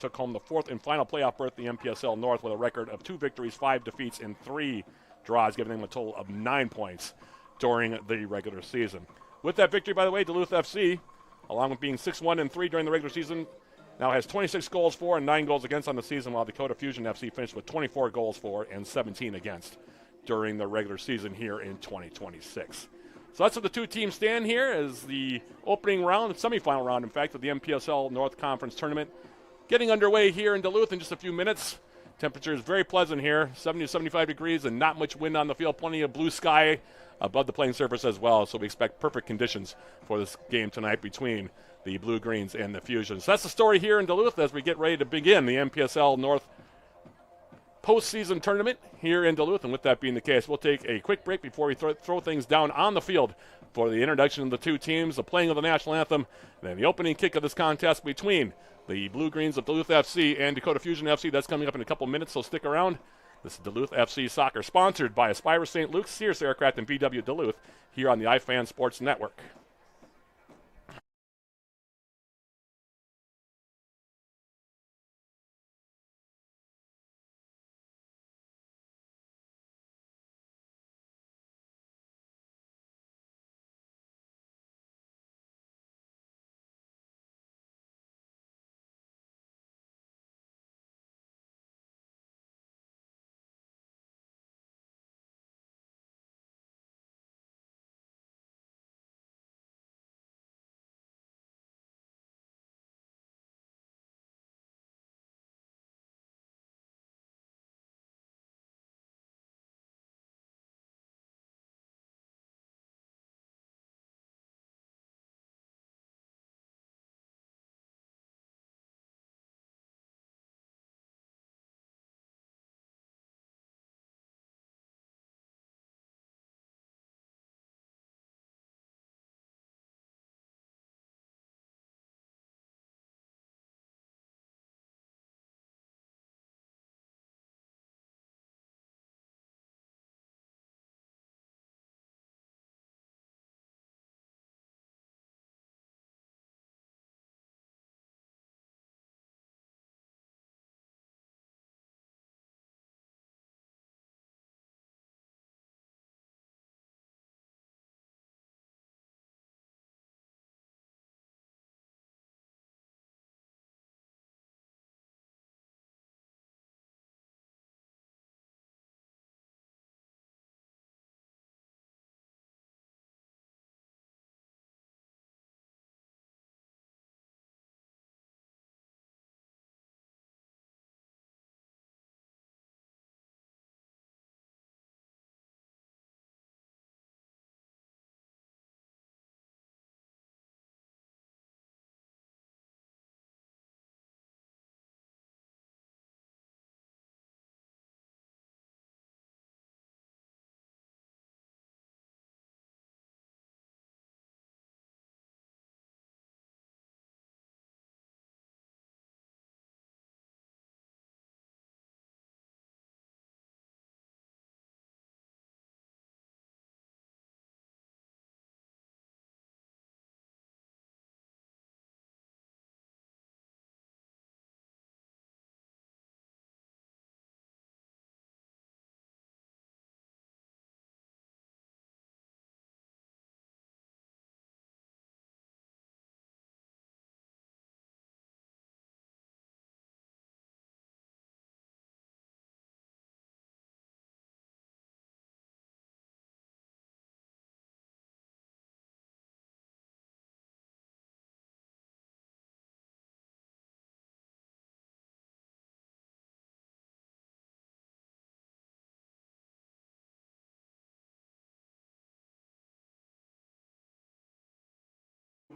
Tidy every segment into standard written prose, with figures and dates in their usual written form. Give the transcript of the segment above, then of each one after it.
took home the fourth and final playoff berth in the NPSL North with a record of 2 victories, 5 defeats, and 3 draws, giving them a total of 9 points during the regular season. With that victory, by the way, Duluth FC, along with being 6-1-3 during the regular season, now has 26 goals for and 9 goals against on the season, while Dakota Fusion FC finished with 24 goals for and 17 against during the regular season here in 2026. So that's what the two teams stand here as the opening round, semifinal round, in fact, of the NPSL North Conference Tournament getting underway here in Duluth in just a few minutes. Temperature is very pleasant here, 70 to 75 degrees, and not much wind on the field. Plenty of blue sky above the playing surface as well, so we expect perfect conditions for this game tonight between the Blue Greens and the Fusion. So that's the story here in Duluth as we get ready to begin the NPSL North postseason tournament here in Duluth. And with that being the case, we'll take a quick break before we throw things down on the field for the introduction of the two teams, the playing of the national anthem, and then the opening kick of this contest between the Blue Greens of Duluth FC and Dakota Fusion FC. That's coming up in a couple minutes, so stick around. This is Duluth FC Soccer, sponsored by Aspire St. Luke's, Sears Aircraft, and BW Duluth here on the iFan Sports Network.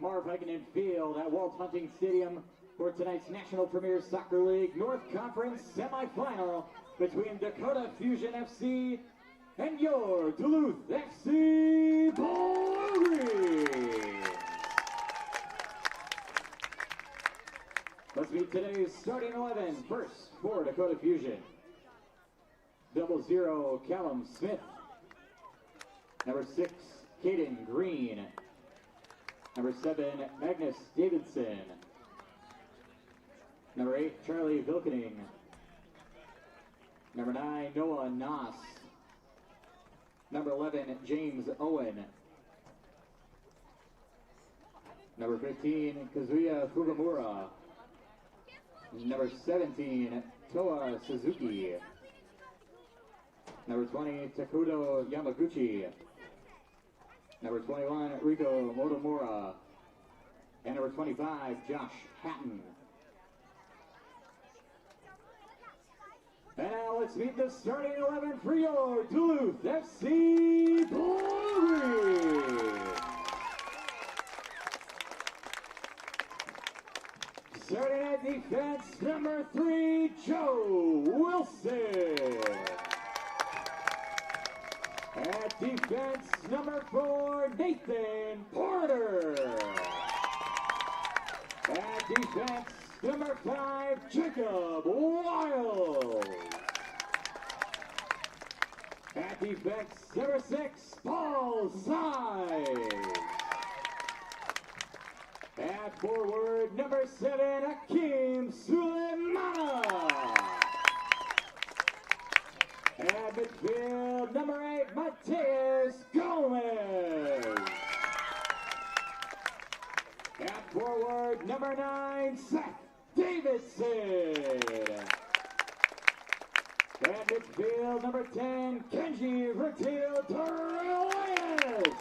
Marv Heikkinen Field at Walt Hunting Stadium for tonight's National Premier Soccer League North Conference semifinal between Dakota Fusion FC and your Duluth FC Blue Greens. Let's meet today's starting 11. First for Dakota Fusion, 00 Callum Smith, number 6 Caden Green, number 7, Magnus Davidson. Number 8, Charlie Vilkening. Number 9, Noah Noss. Number 11, James Owen. Number 15, Kazuya Fugamura. Number 17, Toa Suzuki. Number 20, Takudo Yamaguchi. Number 21, Riko Motomura. And number 25, Josh Hatton. And now let's meet the starting 11 for your Duluth FC Blue. Starting at defense, number 3, Joe Wilson. At defense, number 4, Nathan Porter. At defense, number 5, Jacob Wild. At defense, number 6, Paul Sides. At forward, number 7, Akeem Sulemana. At midfield, number 8, Mateus Gomez. At forward, number 9, Seth Davidson. At midfield, number 10, Kenji Vertil Torres.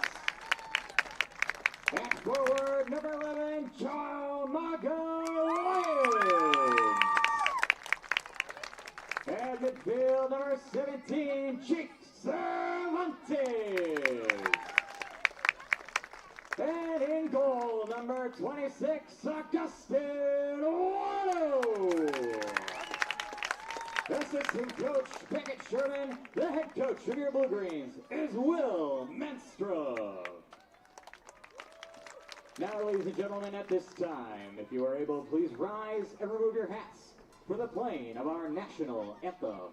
At forward, number 11, Joel Magoyan. At midfield, number 17, Jake Cervantes. And in goal, number 26, Augustin Wano. Assistant coach Beckett Sherman, the head coach of your Blue Greens is Will Menstrom. Now, ladies and gentlemen, at this time, if you are able, please rise and remove your hats for the playing of our national anthem.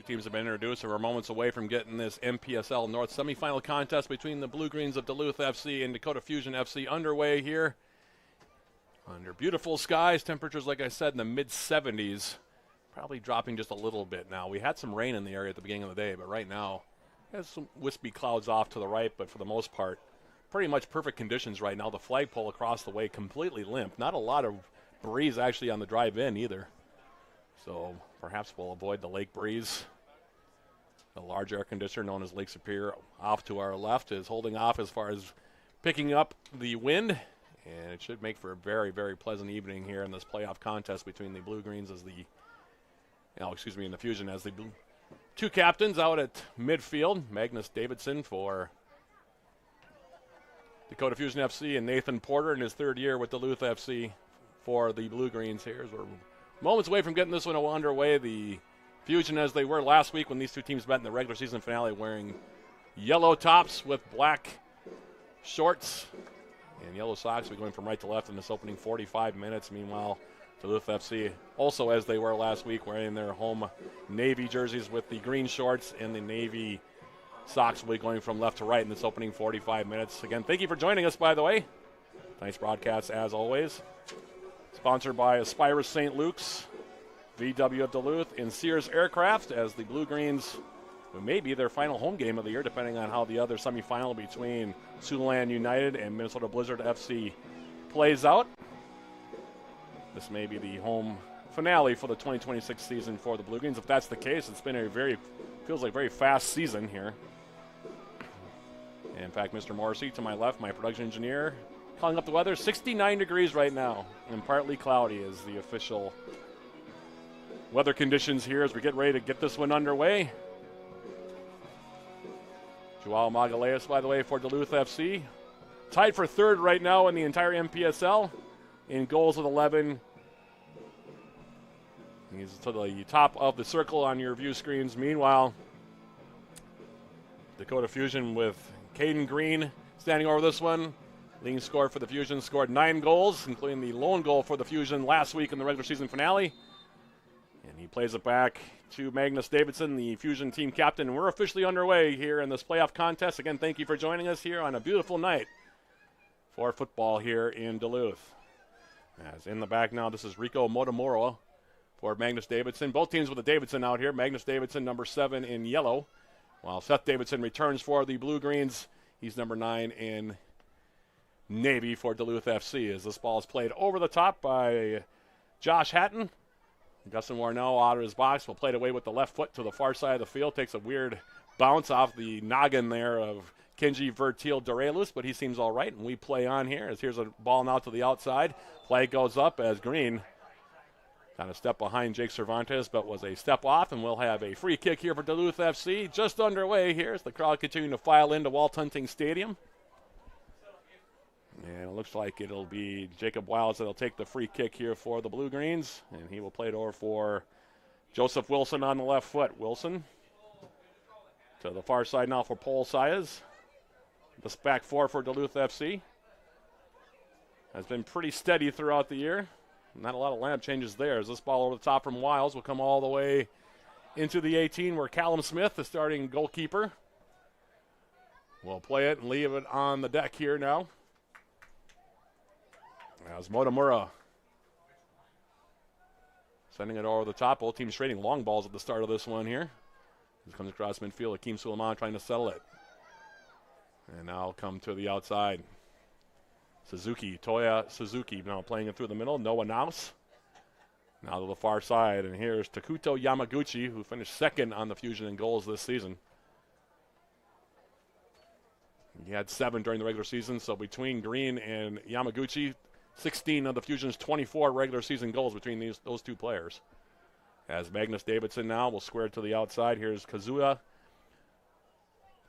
Two teams have been introduced, and we're moments away from getting this NPSL North semifinal contest between the Blue Greens of Duluth FC and Dakota Fusion FC underway here. Under beautiful skies, temperatures, like I said, in the mid-70s, probably dropping just a little bit now. We had some rain in the area at the beginning of the day, but right now, there's some wispy clouds off to the right, but for the most part, pretty much perfect conditions right now. The flagpole across the way completely limp. Not a lot of breeze actually on the drive in either. So perhaps we'll avoid the lake breeze. The large air conditioner known as Lake Superior off to our left is holding off as far as picking up the wind. And it should make for a very, very pleasant evening here in this playoff contest between the Blue Greens as the, and the Fusion as the two captains out at midfield. Magnus Davidson for Dakota Fusion FC and Nathan Porter in his third year with Duluth FC for the Blue Greens here. As we're moments away from getting this one underway. The Fusion, as they were last week when these two teams met in the regular season finale, wearing yellow tops with black shorts and yellow socks. We're going from right to left in this opening 45 minutes. Meanwhile, Duluth FC, also as they were last week, wearing their home navy jerseys with the green shorts and the navy socks, will be going from left to right in this opening 45 minutes. Again, thank you for joining us, by the way. Nice broadcast as always. Sponsored by Aspirus St. Luke's, VW of Duluth, and Sears Aircraft, as the Blue Greens, it may be their final home game of the year, depending on how the other semifinal between Siouxland United and Minnesota Blizzard FC plays out. This may be the home finale for the 2026 season for the Blue Greens. If that's the case, it's been feels like a very fast season here. And in fact, Mr. Morrissey to my left, my production engineer, calling up the weather. 69 degrees right now, and partly cloudy is the official weather conditions here as we get ready to get this one underway. Joao Magalhaes, by the way, for Duluth FC. Tied for third right now in the entire NPSL in goals with 11. He's to the top of the circle on your view screens. Meanwhile, Dakota Fusion with Caden Green standing over this one. Leading scorer for the Fusion, scored 9 goals, including the lone goal for the Fusion last week in the regular season finale. And he plays it back to Magnus Davidson, the Fusion team captain. And we're officially underway here in this playoff contest. Again, thank you for joining us here on a beautiful night for football here in Duluth. As in the back now, this is Rico Motomoro for Magnus Davidson. Both teams with a Davidson out here. Magnus Davidson, number 7 in yellow, while Seth Davidson returns for the Blue Greens. He's number 9 in navy for Duluth FC, as this ball is played over the top by Josh Hatton. Gustin Warnell out of his box will play it away with the left foot to the far side of the field. Takes a weird bounce off the noggin there of Kenji Vertil Dorelus, but he seems all right, and we play on here. As here's a ball now to the outside. Flag goes up as Green kind of stepped behind Jake Cervantes, but was a step off, and we'll have a free kick here for Duluth FC. Just underway here as the crowd continuing to file into Walt Hunting Stadium. And it looks like it'll be Jacob Wiles that'll take the free kick here for the Blue Greens, and he will play it over for Joseph Wilson on the left foot. Wilson to the far side now for Paul Saez. This back four for Duluth FC has been pretty steady throughout the year. Not a lot of lineup changes there, as this ball over the top from Wiles will come all the way into the 18, where Callum Smith, the starting goalkeeper, will play it and leave it on the deck here now. As Motomura sending it over the top. Both teams trading long balls at the start of this one here. This comes across midfield. Akeem Suleiman trying to settle it. And now I'll come to the outside. Toya Suzuki now playing it through the middle. Noah Naus now to the far side. And here's Takuto Yamaguchi, who finished second on the Fusion in goals this season. He had 7 during the regular season, so between Green and Yamaguchi, 16 of the Fusion's 24 regular season goals between those two players. As Magnus Davidson now will square it to the outside. Here's Kazuya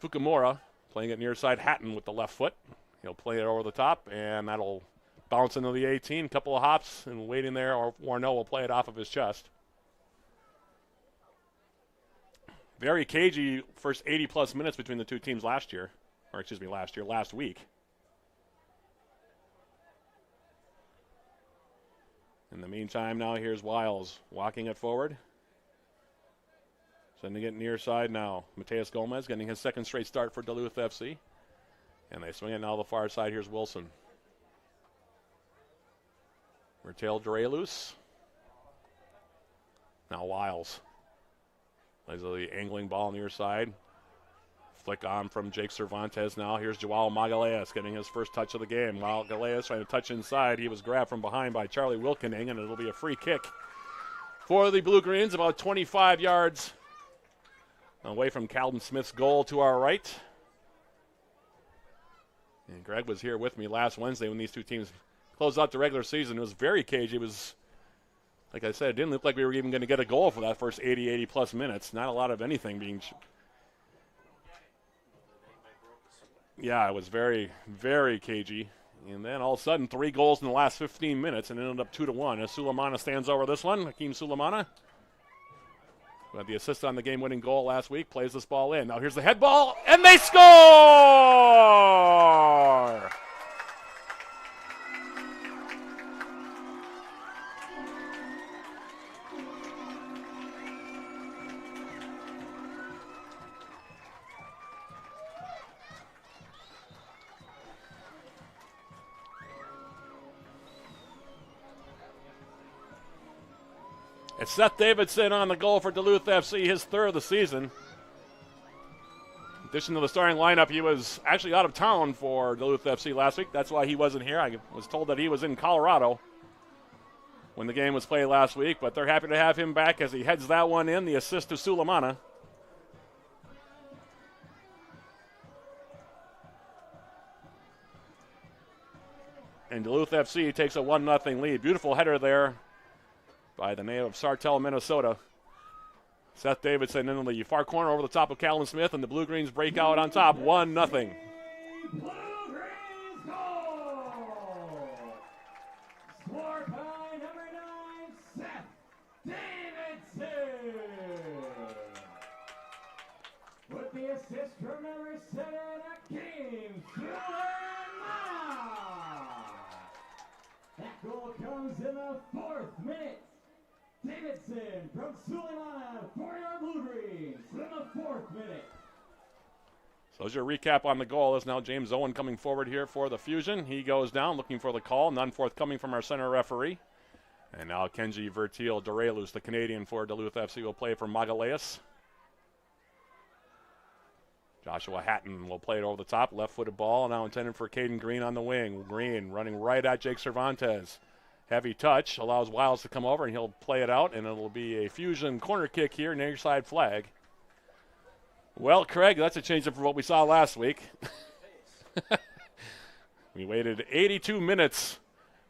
Fukumura playing it near side. Hatton with the left foot. He'll play it over the top, and that'll bounce into the 18. Couple of hops and waiting there, or Warno will play it off of his chest. Very cagey first 80-plus minutes between the two teams last week. In the meantime, now here's Wiles walking it forward. Sending it near side now. Mateus Gomez getting his second straight start for Duluth FC. And they swing it now to the far side. Here's Wilson. Vertel Dorelus. Now Wiles. Plays the angling ball near side. Flick on from Jake Cervantes now. Here's Joao Magalhaes getting his first touch of the game. Magalhaes trying to touch inside. He was grabbed from behind by Charlie Wilkening, and it'll be a free kick for the Blue Greens, about 25 yards away from Calvin Smith's goal to our right. And Greg was here with me last Wednesday when these two teams closed out the regular season. It was very cagey. It was, like I said, it didn't look like we were even going to get a goal for that first 80-plus minutes. Not a lot of anything being Yeah, it was very, very cagey. And then all of a sudden, 3 goals in the last 15 minutes and ended up 2-1 as Sulemana stands over this one. Hakeem Sulemana. who had the assist on the game-winning goal last week, plays this ball in. Now here's the head ball, and they score! It's Seth Davidson on the goal for Duluth FC, his third of the season. In addition to the starting lineup, he was actually out of town for Duluth FC last week. That's why he wasn't here. I was told that he was in Colorado when the game was played last week, but they're happy to have him back as he heads that one in, the assist to Sulemana. And Duluth FC takes a 1-0 lead. Beautiful header there by the name of Sartell, Minnesota. Seth Davidson in the far corner over the top of Callum Smith, and the Blue Greens break out on top, 1-0. Blue Greens goal! Scored by number 9, Seth Davidson! With the assist from number 7, Akeem Sulemana! That goal comes in the 4th minute. Davidson from Sulemana for your Blue Greens in the 4th minute. So as your recap on the goal is now James Owen coming forward here for the Fusion. He goes down looking for the call, none forthcoming from our center referee. And now Kenji Vertil Dorelus, the Canadian for Duluth FC, will play for Magalhaes. Joshua Hatton will play it over the top, left-footed ball, now intended for Caden Green on the wing. Green running right at Jake Cervantes. Heavy touch, allows Wiles to come over, and he'll play it out, and it'll be a Fusion corner kick here, near side flag. Well, Craig, that's a change up from what we saw last week. We waited 82 minutes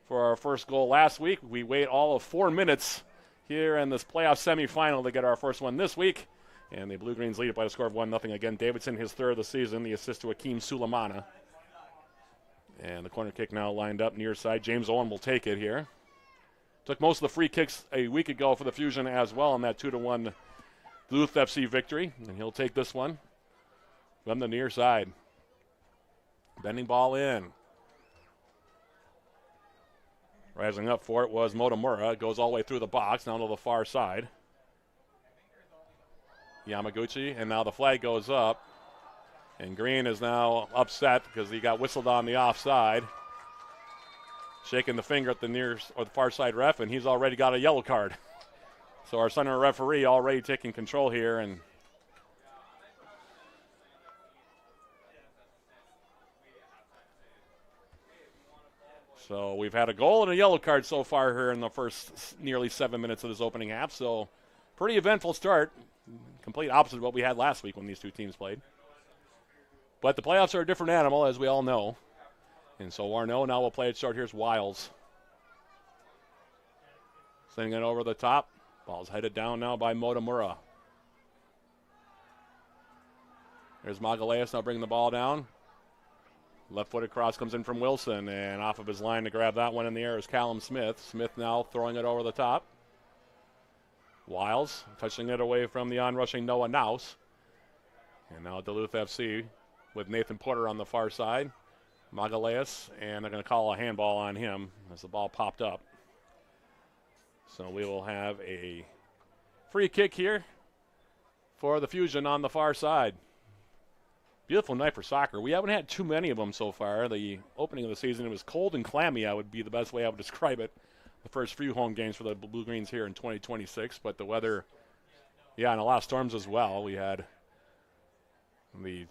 for our first goal last week. We wait all of 4 minutes here in this playoff semifinal to get our first one this week. And the Blue Greens lead it by the score of 1-0. Again, Davidson, his third of the season, the assist to Akeem Sulemana. And the corner kick now lined up near side. James Owen will take it here. Took most of the free kicks a week ago for the Fusion as well in that 2-1 Duluth FC victory. And he'll take this one from the near side. Bending ball in. Rising up for it was Motomura. It goes all the way through the box, down to the far side. Yamaguchi, and now the flag goes up. And Green is now upset because he got whistled on the offside. Shaking the finger at the near or the far side ref, and he's already got a yellow card. So our center referee already taking control here, and so we've had a goal and a yellow card so far here in the first nearly 7 minutes of this opening half. So pretty eventful start. Complete opposite of what we had last week when these two teams played. But the playoffs are a different animal, as we all know. And so Warno now will play it short. Here's Wiles. Sending it over the top. Ball's headed down now by Motomura. There's Magalhaes now bringing the ball down. Left-footed cross comes in from Wilson, and off of his line to grab that one in the air is Callum Smith. Smith now throwing it over the top. Wiles touching it away from the onrushing Noah Naus. And now Duluth FC with Nathan Porter on the far side. Magalhaes, and they're going to call a handball on him as the ball popped up. So we will have a free kick here for the Fusion on the far side. Beautiful night for soccer. We haven't had too many of them so far. The opening of the season, it was cold and clammy, I would be the best way I would describe it. The first few home games for the Blue Greens here in 2026, but the weather, yeah, and a lot of storms as well. We had the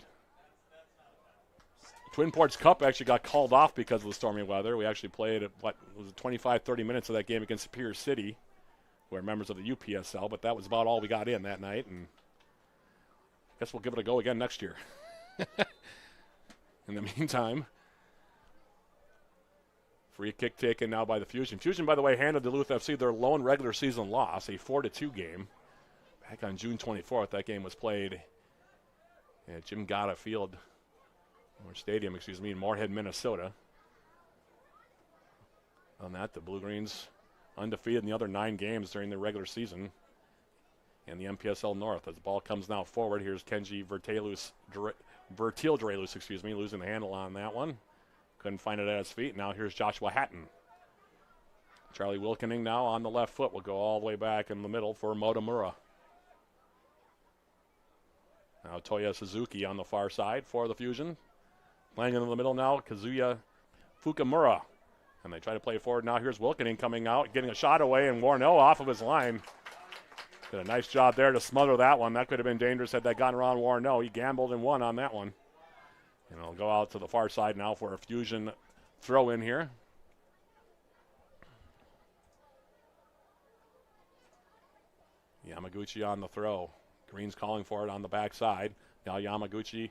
Twin Ports Cup actually got called off because of the stormy weather. We actually played, 25-30 minutes of that game against Superior City, who are members of the NPSL, but that was about all we got in that night, and I guess we'll give it a go again next year. In the meantime, free kick taken now by the Fusion. Fusion, by the way, handed Duluth FC their lone regular season loss, a 4-2 game. Back on June 24th, that game was played at Jim Gata Field, or Stadium, in Moorhead, Minnesota. On that, the Blue Greens undefeated in the other 9 games during the regular season. in the NPSL North. As the ball comes now forward, here's Kenji Vertiel-Drelus, losing the handle on that one. Couldn't find it at his feet. Now here's Joshua Hatton. Charlie Wilkening now on the left foot will go all the way back in the middle for Motomura. Now Toya Suzuki on the far side for the Fusion. Playing in the middle now, Kazuya Fukamura. And they try to play forward now. Here's Wilkening coming out, getting a shot away, and Warno off of his line. Did a nice job there to smother that one. That could have been dangerous had that gotten around Warno. He gambled and won on that one. And it'll go out to the far side now for a Fusion throw in here. Yamaguchi on the throw. Green's calling for it on the backside. Now Yamaguchi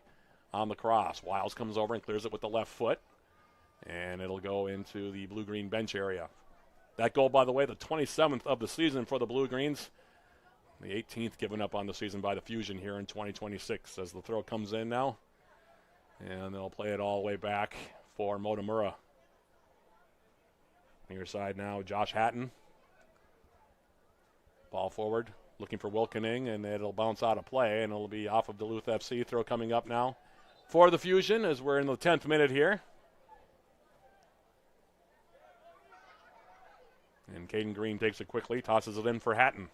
on the cross. Wiles comes over and clears it with the left foot. And it'll go into the blue-green bench area. That goal, by the way, the 27th of the season for the Blue-Greens. The 18th given up on the season by the Fusion here in 2026 as the throw comes in now. And they'll play it all the way back for Motomura. Near side now, Josh Hatton. Ball forward, looking for Wilkening, and it'll bounce out of play, and it'll be off of Duluth FC. Throw coming up now for the Fusion as we're in the 10th minute here. And Caden Green takes it quickly, tosses it in for Hatton.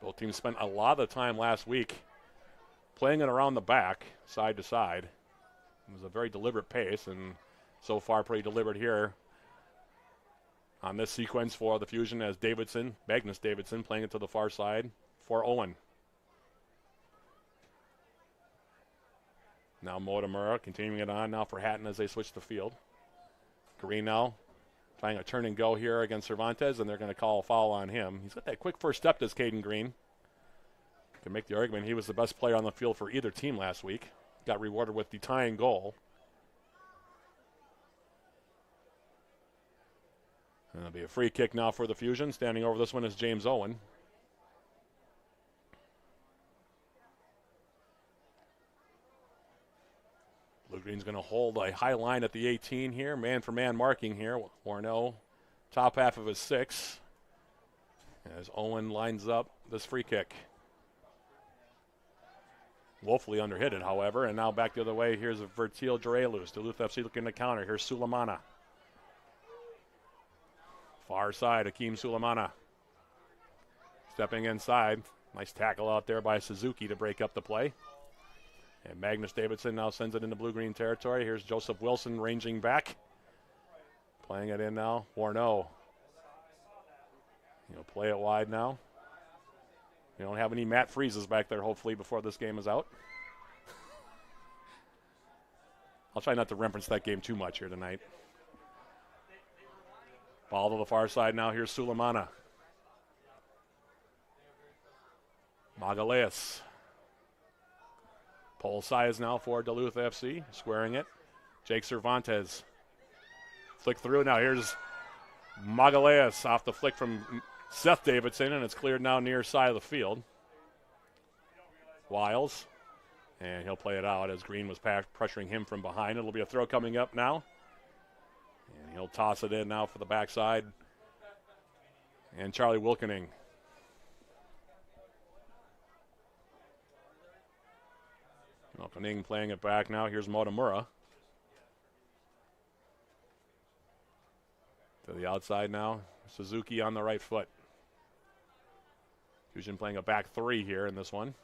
Both teams spent a lot of the time last week playing it around the back, side to side. It was a very deliberate pace, and so far pretty deliberate here on this sequence for the Fusion as Magnus Davidson playing it to the far side for Owen. Now Motomura continuing it on now for Hatton as they switch the field. Green now trying a turn and go here against Cervantes, and they're going to call a foul on him. He's got that quick first step, does Caden Green. Can make the argument he was the best player on the field for either team last week. Got rewarded with the tying goal. And it'll be a free kick now for the Fusion. Standing over this one is James Owen. Blue Green's going to hold a high line at the 18 here. Man-for-man marking here. Warno, top half of his 6. As Owen lines up this free kick. Woefully underhit it, however, and now back the other way. Here's a Vertiel-Drelus. Duluth FC looking to counter. Here's Sulemana. Far side, Akeem Sulemana. Stepping inside. Nice tackle out there by Suzuki to break up the play. And Magnus Davidson now sends it into blue-green territory. Here's Joseph Wilson ranging back. Playing it in now. Warno. He'll play it wide now. We don't have any Matt Freezes back there, hopefully, before this game is out. I'll try not to reference that game too much here tonight. Ball to the far side now. Here's Sulemana. Magaleas. Pole size now for Duluth FC, squaring it. Jake Cervantes. Flick through. Now here's Magaleas off the flick from Seth Davidson, and it's cleared now near side of the field. Wiles. And he'll play it out as Green was pressuring him from behind. It'll be a throw coming up now. And he'll toss it in now for the backside. And Charlie Wilkening. Wilkening playing it back now. Here's Motomura. To the outside now. Suzuki on the right foot. Fusion playing a back 3 here in this one.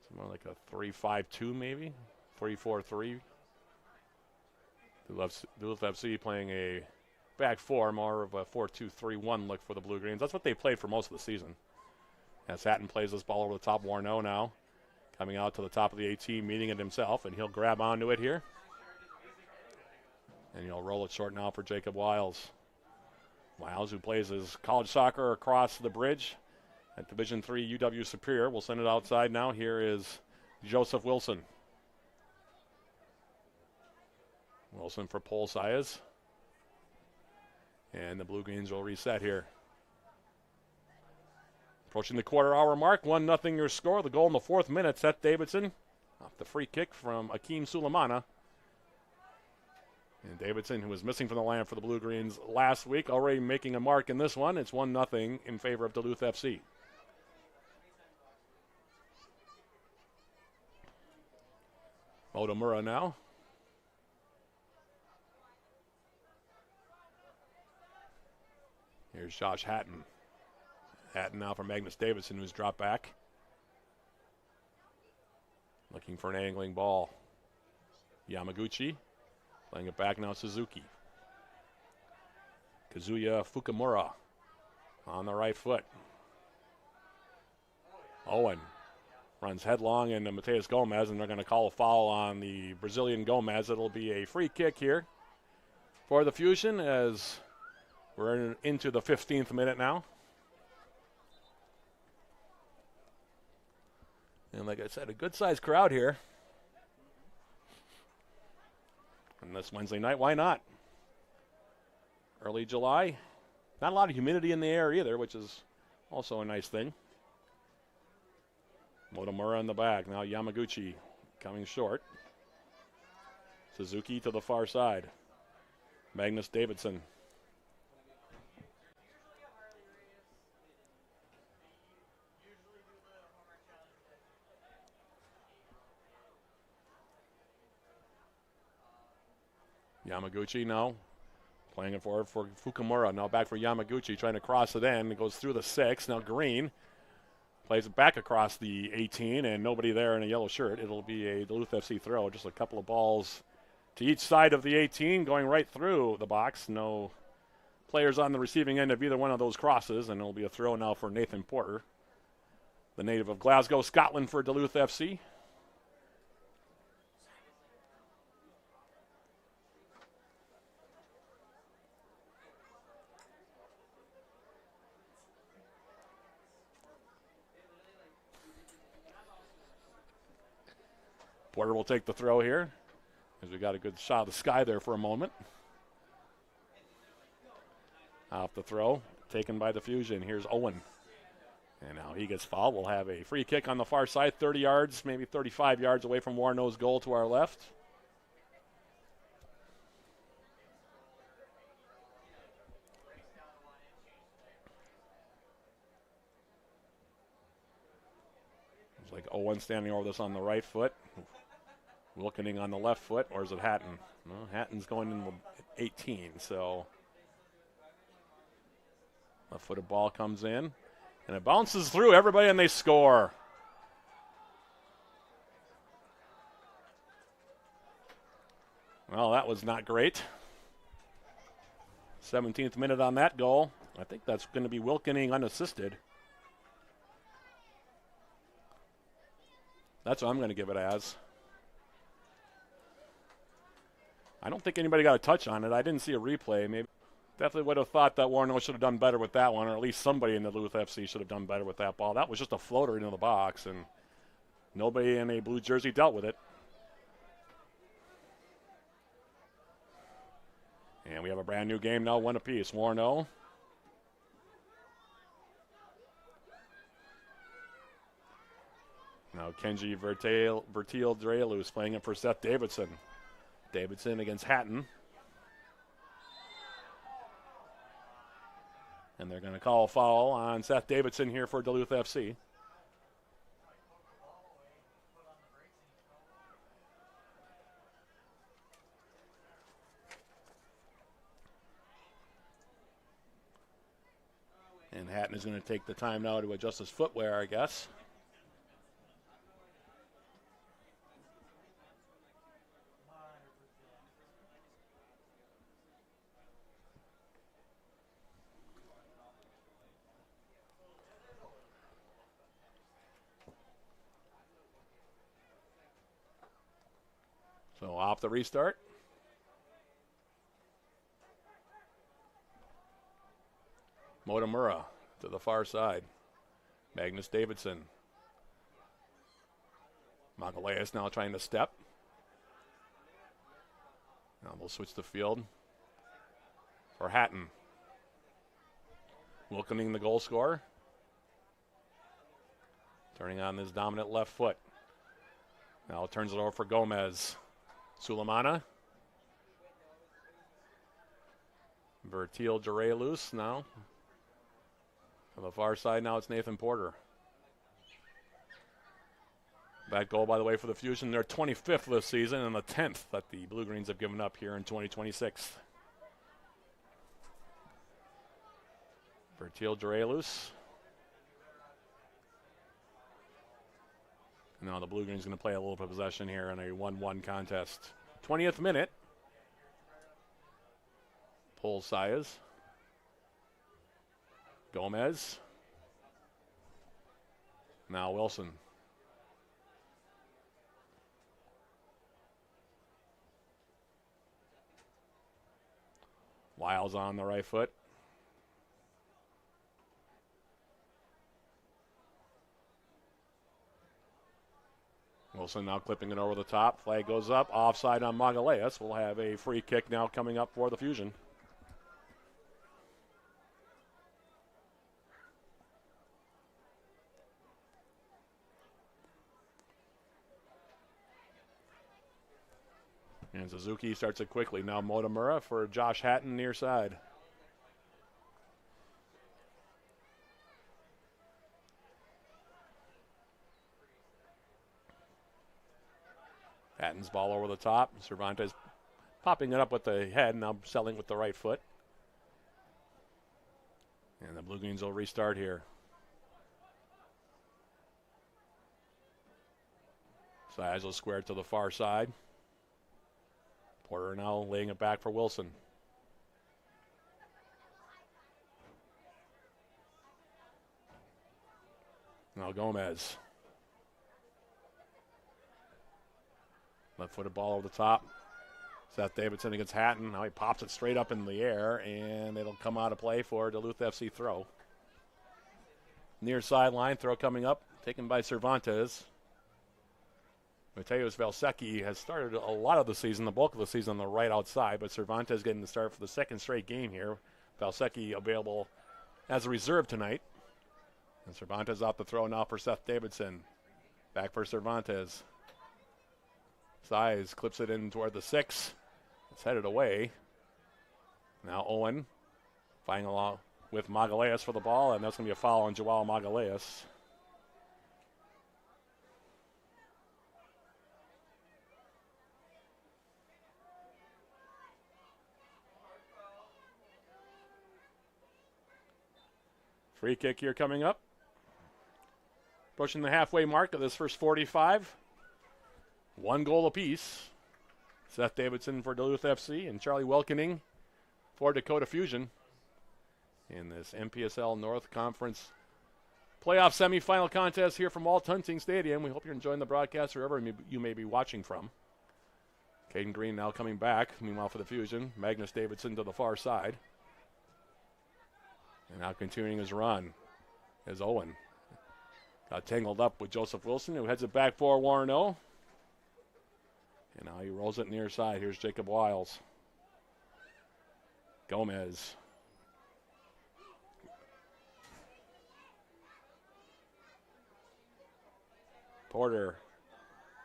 It's more like a 3-5-2 maybe. 3-4-3. Duluth FC playing a back 4, more of a 4-2-3-1 look for the Blue Greens. That's what they played for most of the season. As Hatton plays this ball over the top, Warno now coming out to the top of the 18, meeting it himself, and he'll grab onto it here. And he'll roll it short now for Jacob Wiles. Wiles, who plays his college soccer across the bridge at Division III UW Superior, will send it outside now. Here is Joseph Wilson. Wilson for Paul Saez. And the Blue Greens will reset here. Approaching the quarter-hour mark, 1-0 your score. The goal in the 4th minute, Seth Davidson off the free kick from Akeem Sulemana. And Davidson, who was missing from the lineup for the Blue Greens last week, already making a mark in this one. It's 1-0 in favor of Duluth FC. Otomura now. Here's Josh Hatton. Hatton now for Magnus Davidson, who's dropped back. Looking for an angling ball. Yamaguchi. Playing it back now, Suzuki. Kazuya Fukumura on the right foot. Owen runs headlong into Mateus Gomez, and they're going to call a foul on the Brazilian Gomez. It'll be a free kick here for the Fusion as we're into the 15th minute now. And like I said, a good-sized crowd here. And this Wednesday night, why not? Early July. Not a lot of humidity in the air either, which is also a nice thing. Motomura in the back. Now Yamaguchi coming short. Suzuki to the far side. Magnus Davidson. Yamaguchi now playing it forward for Fukumura. Now back for Yamaguchi, trying to cross it in. It goes through the 6. Now Green plays it back across the 18, and nobody there in a yellow shirt. It'll be a Duluth FC throw. Just a couple of balls to each side of the 18, going right through the box. No players on the receiving end of either one of those crosses, and it'll be a throw now for Nathan Porter, the native of Glasgow, Scotland, for Duluth FC. Porter will take the throw here, as we got a good shot of the sky there for a moment. Off the throw, taken by the Fusion. Here's Owen. And now he gets fouled. We'll have a free kick on the far side, 30 yards, maybe 35 yards away from Warno's goal to our left. It's like Owen standing over this on the right foot. Wilkening on the left foot, or is it Hatton? No, Hatton's going in the 18, so left-footed ball comes in, and it bounces through everybody, and they score. Well, that was not great. 17th minute on that goal. I think that's going to be Wilkening unassisted. That's what I'm going to give it as. I don't think anybody got a touch on it. I didn't see a replay. Maybe definitely would have thought that Warno should have done better with that one, or at least somebody in the Duluth FC should have done better with that ball. That was just a floater into the box, and nobody in a blue jersey dealt with it. And we have a brand new game now, 1 apiece. Warno. Now Kenji Vertil-Drelu is playing it for Seth Davidson. Davidson against Hatton. And they're going to call a foul on Seth Davidson here for Duluth FC. And Hatton is going to take the time now to adjust his footwear, I guess. So off the restart. Motomura to the far side. Magnus Davidson. Magaleas now trying to step. Now they'll switch the field for Hatton. Wilkening the goal scorer. turning on his dominant left foot. Now turns it over for Gomez. Sulemana. Vertil Jarelus now. On the far side now it's Nathan Porter. That goal, by the way, for the Fusion, they're 25th this season and the 10th that the Blue Greens have given up here in 2026. Vertil Jarelus. Now the Blue Greens going to play a little bit of possession here in a 1-1 contest. 20th minute. Paul Sayas. Gomez. Now Wilson. Wiles on the right foot. Wilson now clipping it over the top. Flag goes up. Offside on Magalhaes. We'll have a free kick now coming up for the Fusion. And Suzuki starts it quickly. Now Motomura for Josh Hatton near side. Hatton's ball over the top. Cervantes popping it up with the head, now selling with the right foot. And the Blue Greens will restart here. Sayas will square it to the far side. Porter now laying it back for Wilson. Now Gomez. Left-footed ball over the top. Seth Davidson against Hatton. Now he pops it straight up in the air, and it'll come out of play for Duluth FC throw. Near sideline, throw coming up, taken by Cervantes. Mateus Valsecchi has started a lot of the season, the bulk of the season on the right outside, but Cervantes getting the start for the second straight game here. Valsecchi available as a reserve tonight. And Cervantes out the throw now for Seth Davidson. Back for Cervantes. Size clips it in toward the 6. It's headed away. Now Owen fighting along with Magalhaes for the ball, and that's going to be a foul on Joao Magalhaes. Free kick here coming up. Approaching the halfway mark of this first 45. 1 goal apiece. Seth Davidson for Duluth FC and Charlie Welkening for Dakota Fusion in this NPSL North Conference playoff semifinal contest here from Walt Hunting Stadium. We hope you're enjoying the broadcast wherever you may be watching from. Caden Green now coming back. Meanwhile for the Fusion, Magnus Davidson to the far side. And now continuing his run is Owen. Got tangled up with Joseph Wilson, who heads it back for Warno. And now he rolls it near side. Here's Jacob Wiles. Gomez. Porter.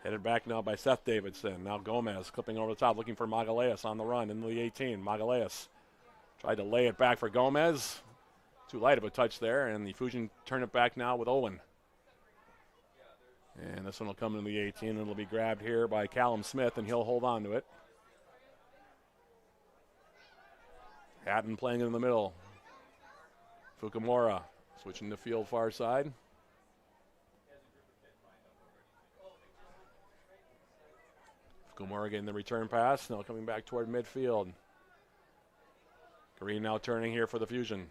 Headed back now by Seth Davidson. Now Gomez clipping over the top, looking for Magalhaes on the run in the 18. Magalhaes tried to lay it back for Gomez. Too light of a touch there, and the Fusion turn it back now with Owen. And this one will come in the 18, and it'll be grabbed here by Callum Smith, and he'll hold on to it. Hatton playing in the middle. Fukumura switching to field far side. Fukumura getting the return pass, now coming back toward midfield. Green now turning here for the Fusion.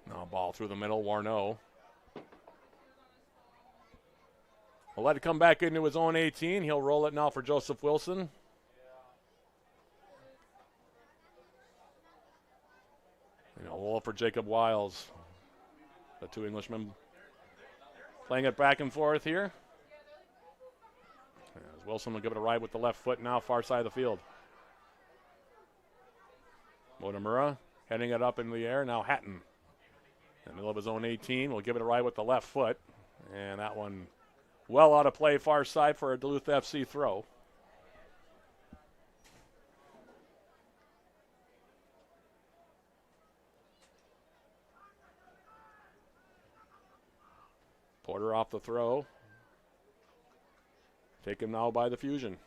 Now ball through the middle, Warno. We'll let it come back into his own 18. He'll roll it now for Joseph Wilson. And a roll for Jacob Wiles. The 2 Englishmen playing it back and forth here. As Wilson will give it a ride with the left foot now, far side of the field. Motomura heading it up in the air. Now Hatton in the middle of his own 18 will give it a ride with the left foot. And that one well out of play far side for a Duluth FC throw. Porter off the throw. Taken now by the Fusion.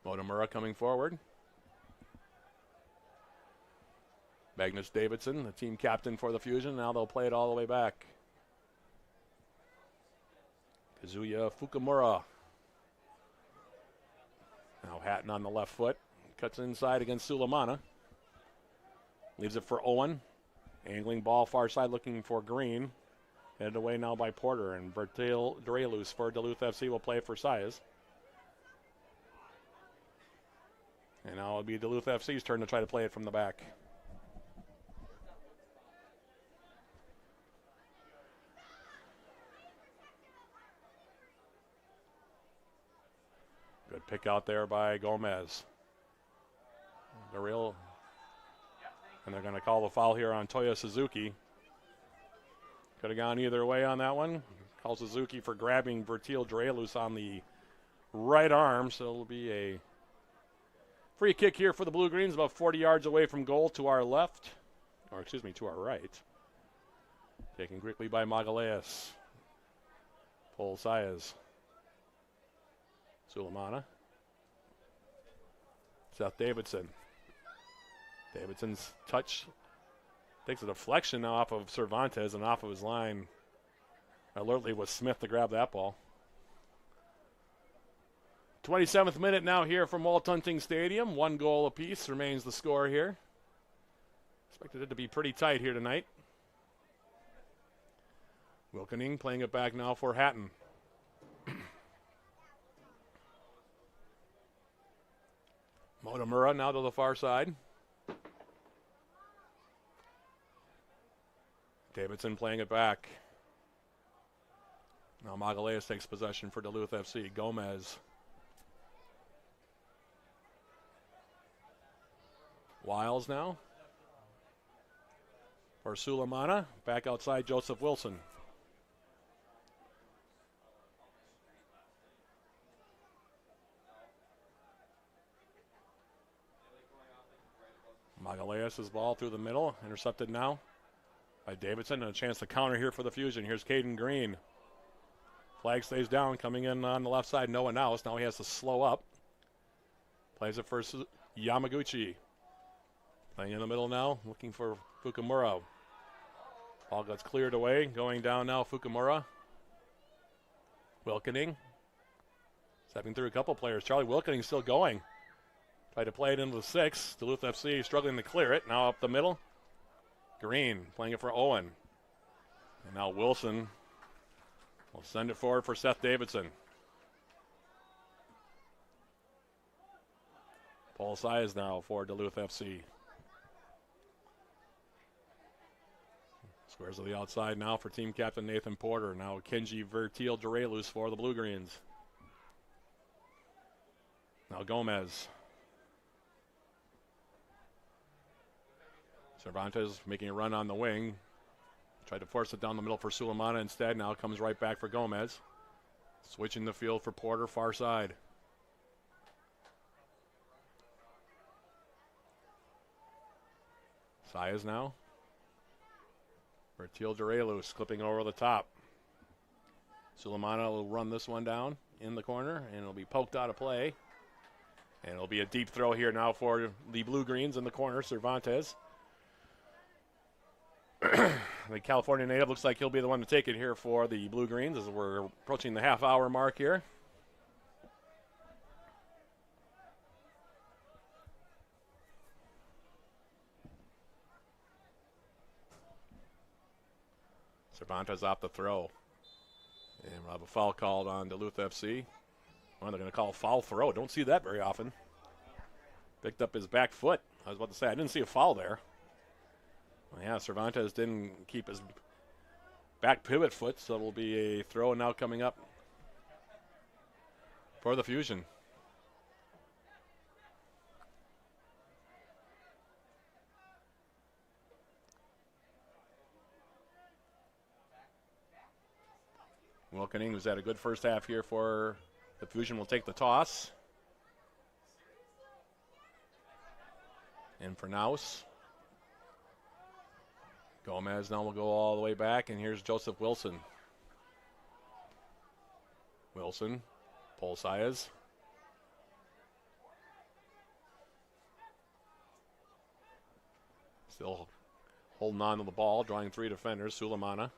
Motomura coming forward. Magnus Davidson, the team captain for the Fusion. Now they'll play it all the way back. Kazuya Fukumura. Now Hatton on the left foot. Cuts inside against Sulemana. Leaves it for Owen. Angling ball far side looking for Green. Headed away now by Porter. And Bertil Drelus for Duluth FC will play for Saez. And now it'll be Duluth FC's turn to try to play it from the back. Good pick out there by Gomez. And they're going to call the foul here on Toya Suzuki. Could have gone either way on that one. Call Suzuki for grabbing Bertil Drelus on the right arm, so it'll be a free kick here for the Blue Greens, about 40 yards away from goal to our left. Or, excuse me, to our right. Taken quickly by Magalhaes. Paul Saez. Sulemana. Seth Davidson. Davidson's touch takes a deflection now off of Cervantes and off of his line. Alertly was Smith to grab that ball. 27th minute now here from Walt Hunting Stadium. 1 goal apiece remains the score here. Expected it to be pretty tight here tonight. Wilkening playing it back now for Hatton. Motomura now to the far side. Davidson playing it back. Now Magalhaes takes possession for Duluth FC. Gomez. Wiles now. For Sulemana. Back outside Joseph Wilson. Magalhaes' ball through the middle. Intercepted now by Davidson. And a chance to counter here for the Fusion. Here's Caden Green. Flag stays down. Coming in on the left side, Noah Naus. Now he has to slow up. Plays it for Yamaguchi. Playing in the middle now. Looking for Fukumura. Ball gets cleared away. Going down now, Fukumura. Wilkening. Stepping through a couple players. Charlie Wilkening still going. Tried to play it into the 6. Duluth FC struggling to clear it. Now up the middle. Green playing it for Owen. And now Wilson will send it forward for Seth Davidson. Paul Saez now for Duluth FC. Squares to the outside now for team captain Nathan Porter. Now Kenji Vertil Drelus for the Blue Greens. Now Gomez. Cervantes making a run on the wing. Tried to force it down the middle for Sulemana instead. Now comes right back for Gomez. Switching the field for Porter, far side. Saez now. Bertil Drelus clipping over the top. Sulemana will run this one down in the corner, and it'll be poked out of play. And it'll be a deep throw here now for the Blue Greens in the corner, Cervantes. The California native looks like he'll be the one to take it here for the Blue Greens as we're approaching the half-hour mark here. Cervantes off the throw. And we'll have a foul called on Duluth FC. Well, they're going to call a foul throw. Don't see that very often. Picked up his back foot. I was about to say, I didn't see a foul there. Well, yeah, Cervantes didn't keep his back pivot foot, so it'll be a throw now coming up for the Fusion. Wilkening, who's had a good first half here for the Fusion, will take the toss. In for Naus. Gomez now will go all the way back, and here's Joseph Wilson. Wilson, Polsias. Still holding on to the ball, drawing 3 defenders. Sulemana.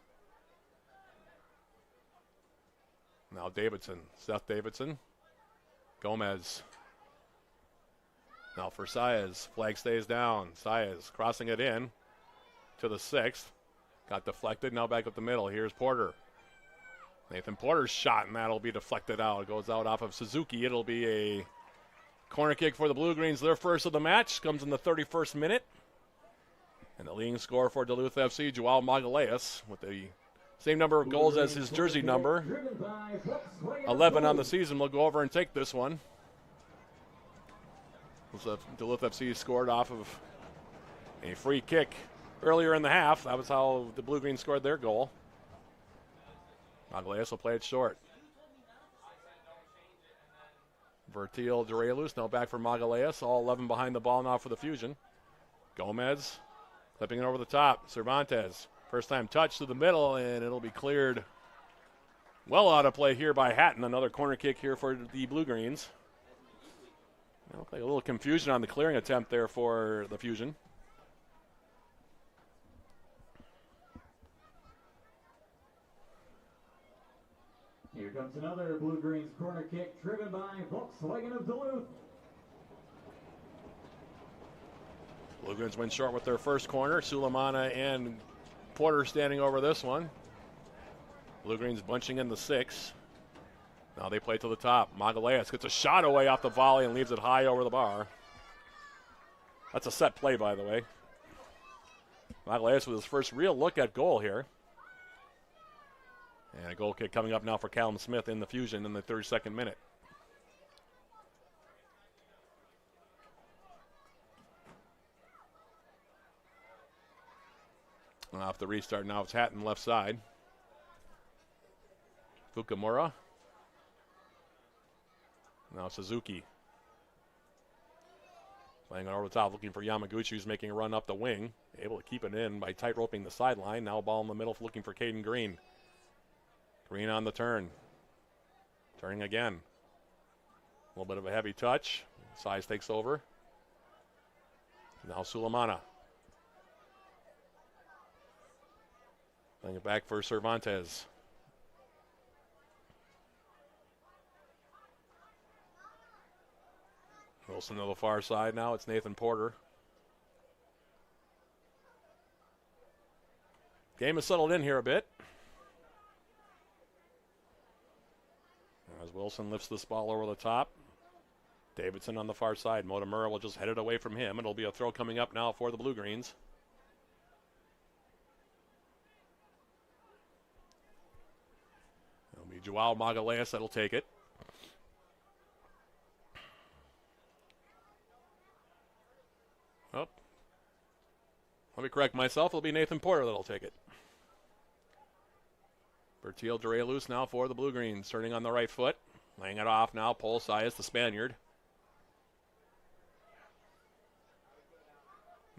Now Davidson, Seth Davidson. Gomez. Now for Saez. Flag stays down. Saez crossing it in to the 6th. Got deflected. Now back up the middle. Here's Porter. Nathan Porter's shot, and that'll be deflected out. It goes out off of Suzuki. It'll be a corner kick for the Blue Greens. Their first of the match comes in the 31st minute. And the leading scorer for Duluth FC, Joao Magalhaes, with the same number of goals as his jersey number. 11 on the season. Will go over and take this one. Duluth FC scored off of a free kick earlier in the half. That was how the Blue Greens scored their goal. Magalhaes will play it short. Vertil Durelus now back for Magalhaes. All 11 behind the ball now for the Fusion. Gomez clipping it over the top. Cervantes. First time touch to the middle, and it'll be cleared well out of play here by Hatton. Another corner kick here for the Blue Greens. Looked like a little confusion on the clearing attempt there for the Fusion. Here comes another Blue Greens corner kick driven by Volkswagen of Duluth. Blue Greens went short with their first corner. Sulemana and Porter standing over this one. Blue Greens bunching in the 6. Now they play to the top. Magalhaes gets a shot away off the volley and leaves it high over the bar. That's a set play, by the way. Magalhaes with his first real look at goal here. And a goal kick coming up now for Callum Smith in the Fusion in the 32nd minute. Off the restart now, it's Hatton left side. Fukamura. Now Suzuki. Playing it over the top, looking for Yamaguchi, who's making a run up the wing. Able to keep it in by tight roping the sideline. Now ball in the middle, looking for Caden Green. Green on the turn. Turning again. A little bit of a heavy touch. Size takes over. Now Sulemana. Playing it back for Cervantes. Wilson to the far side now. It's Nathan Porter. Game has settled in here a bit. As Wilson lifts this ball over the top. Davidson on the far side. Motamura will just head it away from him. It'll be a throw coming up now for the Blue Greens. It'll be Joao Magalhaes that'll take it. Oh. Let me correct myself. It'll be Nathan Porter that'll take it. Vertil Durelus now for the Blue Greens, turning on the right foot. Laying it off now, Paul Sias, the Spaniard.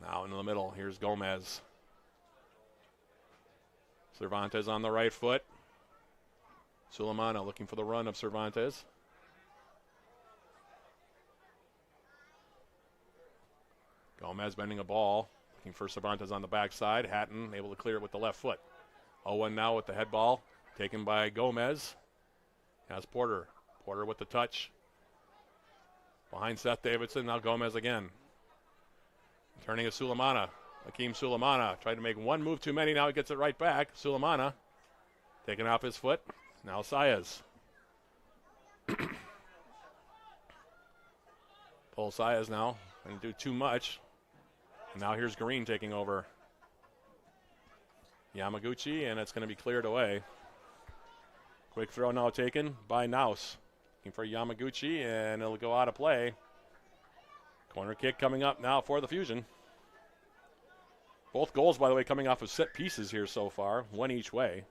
Now into the middle, here's Gomez. Cervantes on the right foot. Sulemana looking for the run of Cervantes. Gomez bending a ball, looking for Cervantes on the backside. Hatton able to clear it with the left foot. Owen now with the head ball, taken by Gomez. Has Porter. Porter with the touch. Behind Seth Davidson, now Gomez again. Turning to Sulemana. Hakeem Sulemana tried to make one move too many, now he gets it right back. Sulemana taken off his foot. Now Saez. Paul Saez now. Didn't do too much. And now here's Green taking over. Yamaguchi, and it's going to be cleared away. Quick throw now taken by Naus. Looking for Yamaguchi, and it'll go out of play. Corner kick coming up now for the Fusion. Both goals, by the way, coming off of set pieces here so far, one each way.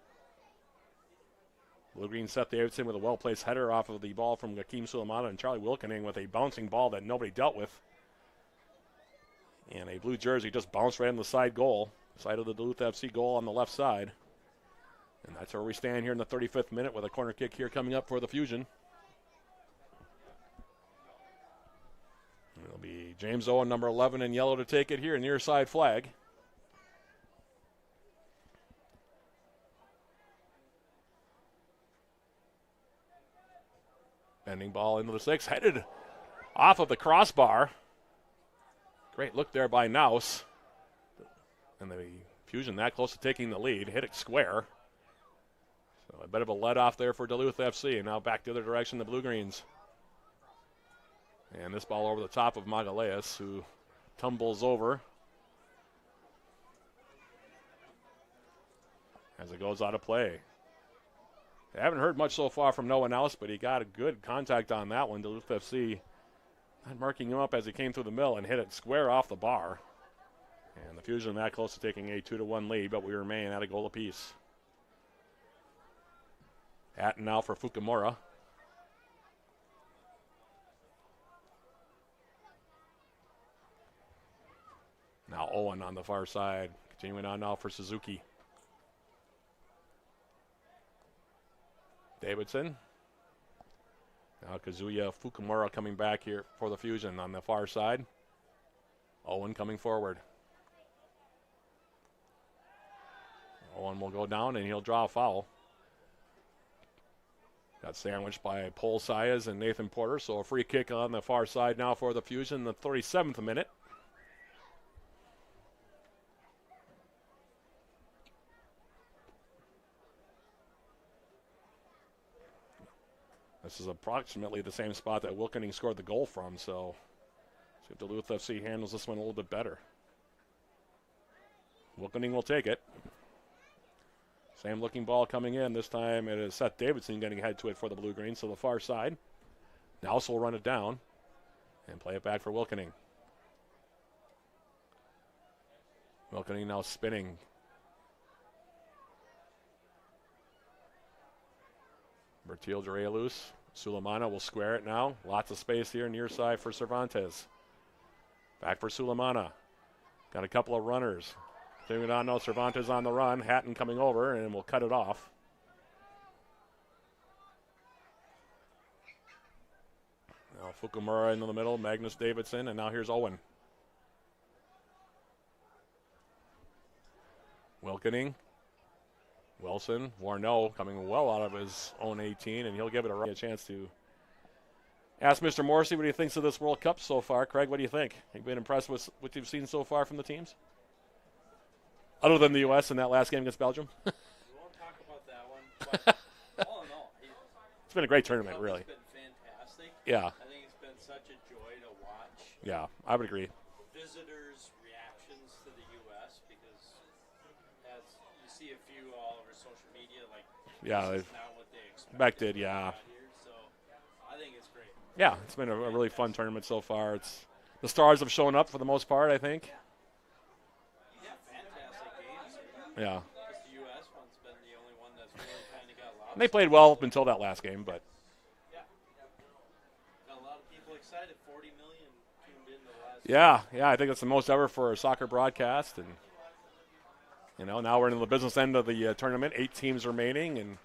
Blue-green Seth Davidson with a well-placed header off of the ball from Hakeem Sulemana, and Charlie Wilkening with a bouncing ball that nobody dealt with. And a blue jersey just bounced right in the side goal, side of the Duluth FC goal on the left side. And that's where we stand here in the 35th minute with a corner kick here coming up for the Fusion. It'll be James Owen, number 11 in yellow, to take it here, near side flag. Bending ball into the 6, headed off of the crossbar. Great look there by Naus. And the Fusion that close to taking the lead, hit it square. So a bit of a let off there for Duluth FC, and now back the other direction, the Blue-Greens. And this ball over the top of Magalhaes, who tumbles over as it goes out of play. I haven't heard much so far from no one else, but he got a good contact on that one. Duluth FC not marking him up as he came through the middle and hit it square off the bar. And the Fusion that close to taking a 2-1 lead, but we remain at a goal apiece. Hatton now for Fukumura. Now Owen on the far side. Continuing on now for Suzuki. Davidson. Now Kazuya Fukumura coming back here for the Fusion on the far side. Owen coming forward. Owen will go down and he'll draw a foul. Got sandwiched by Paul Sayas and Nathan Porter, so a free kick on the far side now for the Fusion, the 37th minute. This is approximately the same spot that Wilkening scored the goal from, so see if Duluth FC handles this one a little bit better. Wilkening will take it. Same looking ball coming in. This time it is Seth Davidson getting head to it for the Blue-Green, so the far side. Naus will run it down and play it back for Wilkening. Wilkening now spinning. Bertil Dureilus. Sulemana will square it now. Lots of space here near side for Cervantes. Back for Sulemana. Got a couple of runners. Continuing on now, Cervantes on the run. Hatton coming over and will cut it off. Now Fukumura into the middle. Magnus Davidson, and now here's Owen. Wilkening. Wilson, Warno coming well out of his own 18, and he'll give it a chance to ask Mr. Morrissey what he thinks of this World Cup so far. Craig, what do you think? Have you been impressed with what you've seen so far from the teams? Other than the U.S. in that last game against Belgium? We won't talk about that one, but all in all, it's been a great tournament, really. It's been fantastic. Yeah. I think it's been such a joy to watch. Yeah, I would agree. Visitors' reactions to the U.S. because as you see a few all over social media, like this is not what they expected. Yeah. Here, so I think it's great. Yeah, it's been a really fun tournament so far. It's the stars have shown up for the most part, I think. Yeah, fantastic games. Yeah. Because the U.S. one's been the only one that's really kind of got lost. And they played well up until that last game, but Yeah. Got a lot of people excited. 40 million tuned in the last yeah, I think it's the most ever for a soccer broadcast, and now we're into the business end of the tournament. 8 teams remaining, and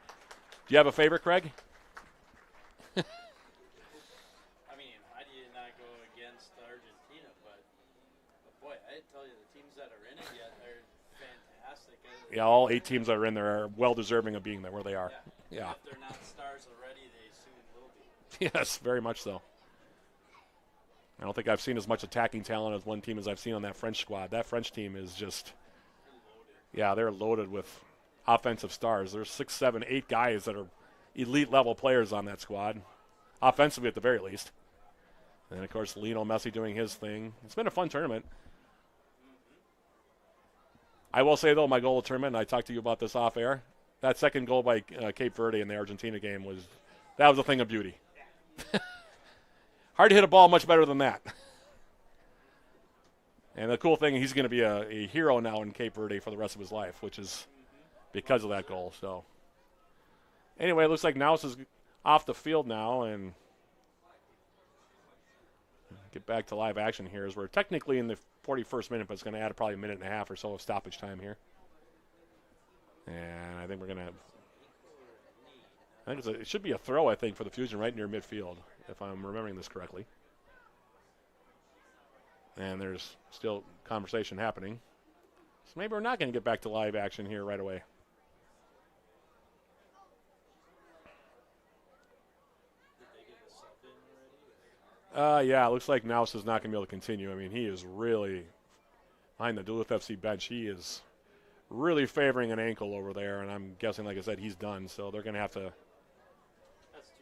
do you have a favorite, Craig? I mean, how do you not go against Argentina? But boy, I tell you, the teams that are in it yet are fantastic. Yeah, all 8 teams that are in there are well deserving of being there where they are. Yeah. If they're not stars already, they soon will be. Yes, very much so. I don't think I've seen as much attacking talent as one team as I've seen on that French squad. That French team is just, they're loaded with offensive stars. There's 6, 7, 8 guys that are elite level players on that squad, offensively at the very least. And of course, Lionel Messi doing his thing. It's been a fun tournament. I will say though, my goal of the tournament, and I talked to you about this off air, that second goal by Cape Verde in the Argentina game was a thing of beauty. Hard to hit a ball much better than that. And the cool thing, he's going to be a hero now in Cape Verde for the rest of his life, which is because of that goal. So Anyway, it looks like Naus is off the field now, and get back to live action here as we're technically in the 41st minute, but it's going to add probably a minute and a half or so of stoppage time here. And I think we're going to have, it should be a throw, I think, for the Fusion right near midfield, if I'm remembering this correctly. And there's still conversation happening. So maybe we're not going to get back to live action here right away. Yeah, it looks like Naus is not going to be able to continue. I mean, he is really behind the Duluth FC bench. He is really favoring an ankle over there, and I'm guessing, like I said, he's done. So they're going to have to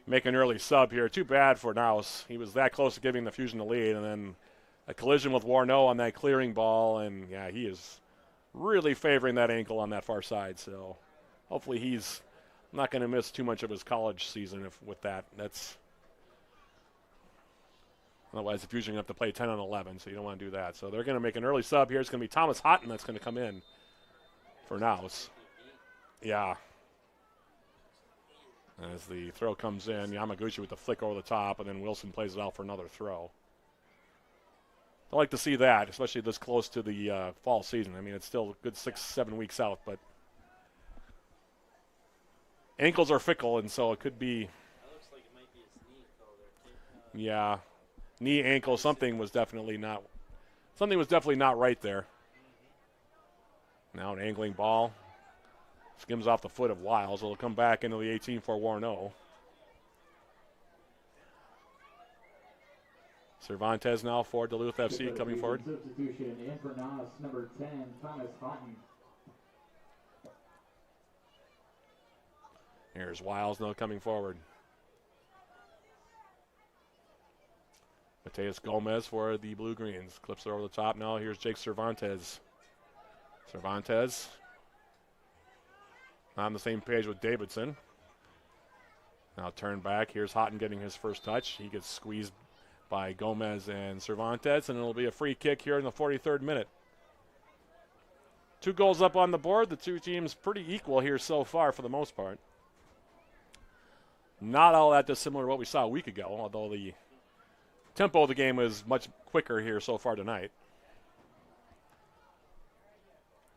make an early sub here. Too bad for Naus. He was that close to giving the Fusion the lead, and then a collision with Warneau on that clearing ball, and yeah, he is really favoring that ankle on that far side. So hopefully he's not going to miss too much of his college season with that. Otherwise, the Fusion have to play 10 on 11, so you don't want to do that. So they're going to make an early sub here. It's going to be Thomas Houghton that's going to come in for Naus. Yeah. As the throw comes in, Yamaguchi with the flick over the top, and then Wilson plays it out for another throw. I like to see that, especially this close to the fall season. I mean, it's still a good 6-7 weeks out, but ankles are fickle, and so it could be. That looks like it might be his knee, though. Yeah. Knee, ankle, something was definitely not right there. Now an angling ball. Skims off the foot of Wiles. It'll come back into the 18 for Warneau. Cervantes now for Duluth FC coming forward. Substitution in for Naus, number 10, Thomas Houghton. Here's Wiles now coming forward. Mateus Gomez for the Blue Greens. Clips it over the top now. Here's Jake Cervantes. Cervantes on the same page with Davidson. Now turn back. Here's Houghton getting his first touch. He gets squeezed by Gomez and Cervantes, and it'll be a free kick here in the 43rd minute. 2 goals up on the board. The two teams pretty equal here so far for the most part. Not all that dissimilar to what we saw a week ago, although the tempo of the game is much quicker here so far tonight.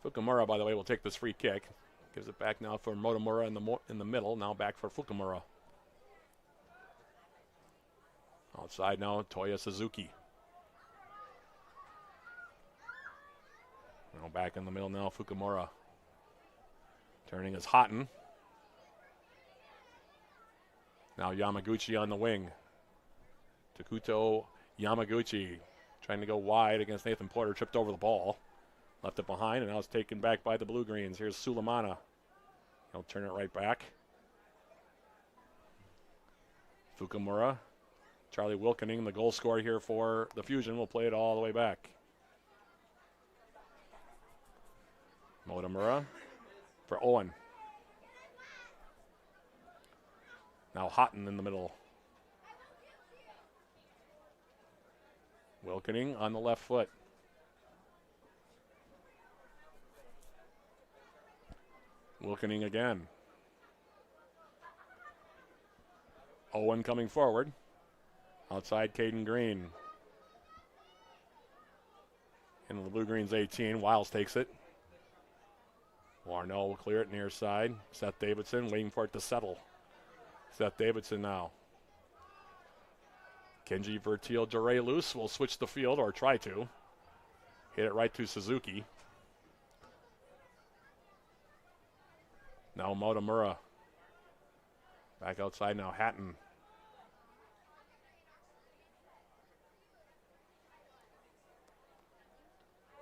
Fukumura, by the way, will take this free kick. Gives it back now for Motomura in the middle. Now back for Fukumura. Outside now, Toya Suzuki. Now back in the middle now, Fukumura. Turning is Houghton. Now Yamaguchi on the wing. Takuto Yamaguchi trying to go wide against Nathan Porter. Tripped over the ball. Left it behind, and now it's taken back by the Blue Greens. Here's Sulemana. He'll turn it right back. Fukumura. Charlie Wilkening, the goal scorer here for the Fusion, will play it all the way back. Motomura for Owen. Now Houghton in the middle. Wilkening on the left foot. Wilkening again. Owen coming forward. Outside Caden Green. Into the Blue Greens 18. Wiles takes it. Warneau will clear it near side. Seth Davidson waiting for it to settle. Seth Davidson now. Kenji Vertil Dure loose will switch the field, or try to. Hit it right to Suzuki. Now Motomura. Back outside now, Hatton.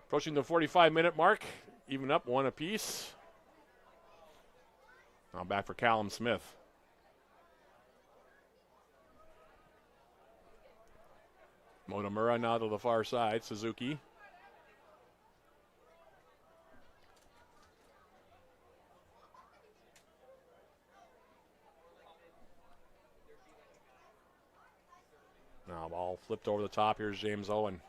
Approaching the 45-minute mark. Even up 1 apiece. Now back for Callum Smith. Motomura now to the far side. Suzuki. Now ball flipped over the top. Here's James Owen.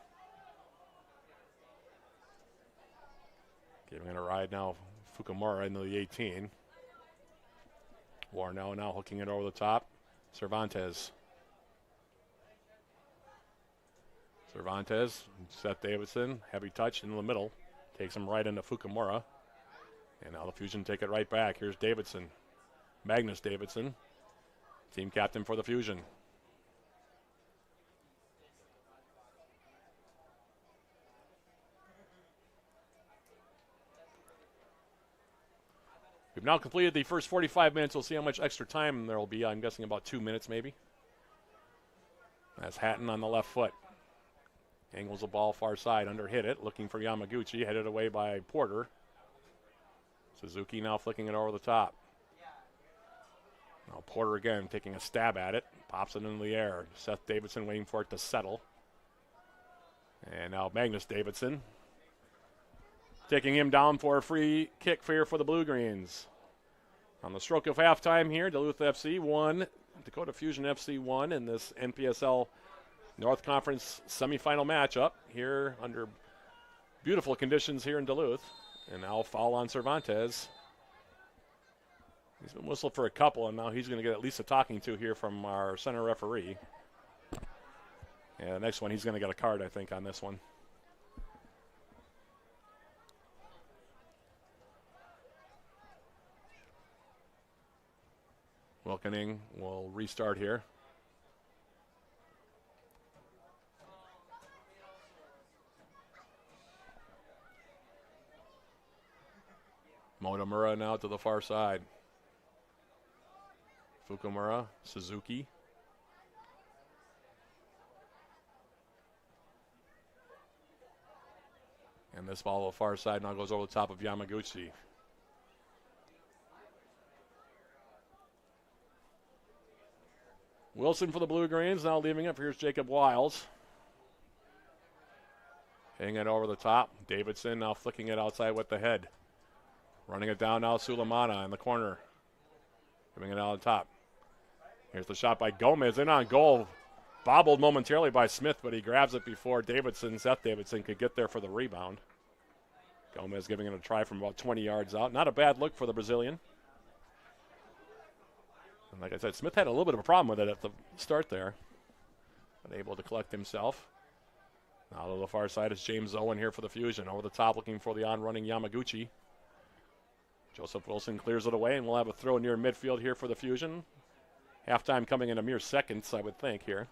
Giving it a ride now. Fukumura into the 18. Warnell now hooking it over the top. Cervantes. Seth Davidson, heavy touch in the middle. Takes him right into Fukumura. And now the Fusion take it right back. Here's Davidson. Magnus Davidson, team captain for the Fusion. We've now completed the first 45 minutes. We'll see how much extra time there will be. I'm guessing about 2 minutes maybe. That's Hatton on the left foot. Angles the ball far side, under hit it, looking for Yamaguchi, headed away by Porter. Suzuki now flicking it over the top. Now Porter again taking a stab at it, pops it into the air. Seth Davidson waiting for it to settle. And now Magnus Davidson taking him down for a free kick here for the Blue Greens. On the stroke of halftime here, Duluth FC 1, Dakota Fusion FC 1 in this NPSL North Conference semifinal matchup here under beautiful conditions here in Duluth. And now foul on Cervantes. He's been whistled for a couple, and now he's going to get at least a talking to here from our center referee. And the next one, he's going to get a card, I think, on this one. Wilkening will restart here. Motomura now to the far side. Fukumura, Suzuki. And this ball to the far side now goes over the top of Yamaguchi. Wilson for the Blue Greens, now leaving it. Here's Jacob Wiles. Hitting it over the top. Davidson now flicking it outside with the head. Running it down now, Sulemana in the corner. Giving it out on top. Here's the shot by Gomez. In on goal. Bobbled momentarily by Smith, but he grabs it before Seth Davidson could get there for the rebound. Gomez giving it a try from about 20 yards out. Not a bad look for the Brazilian. And like I said, Smith had a little bit of a problem with it at the start there. But able to collect himself. Now to the far side is James Owen here for the Fusion. Over the top looking for the on-running Yamaguchi. Joseph Wilson clears it away, and we'll have a throw near midfield here for the Fusion. Halftime coming in a mere seconds, I would think, here.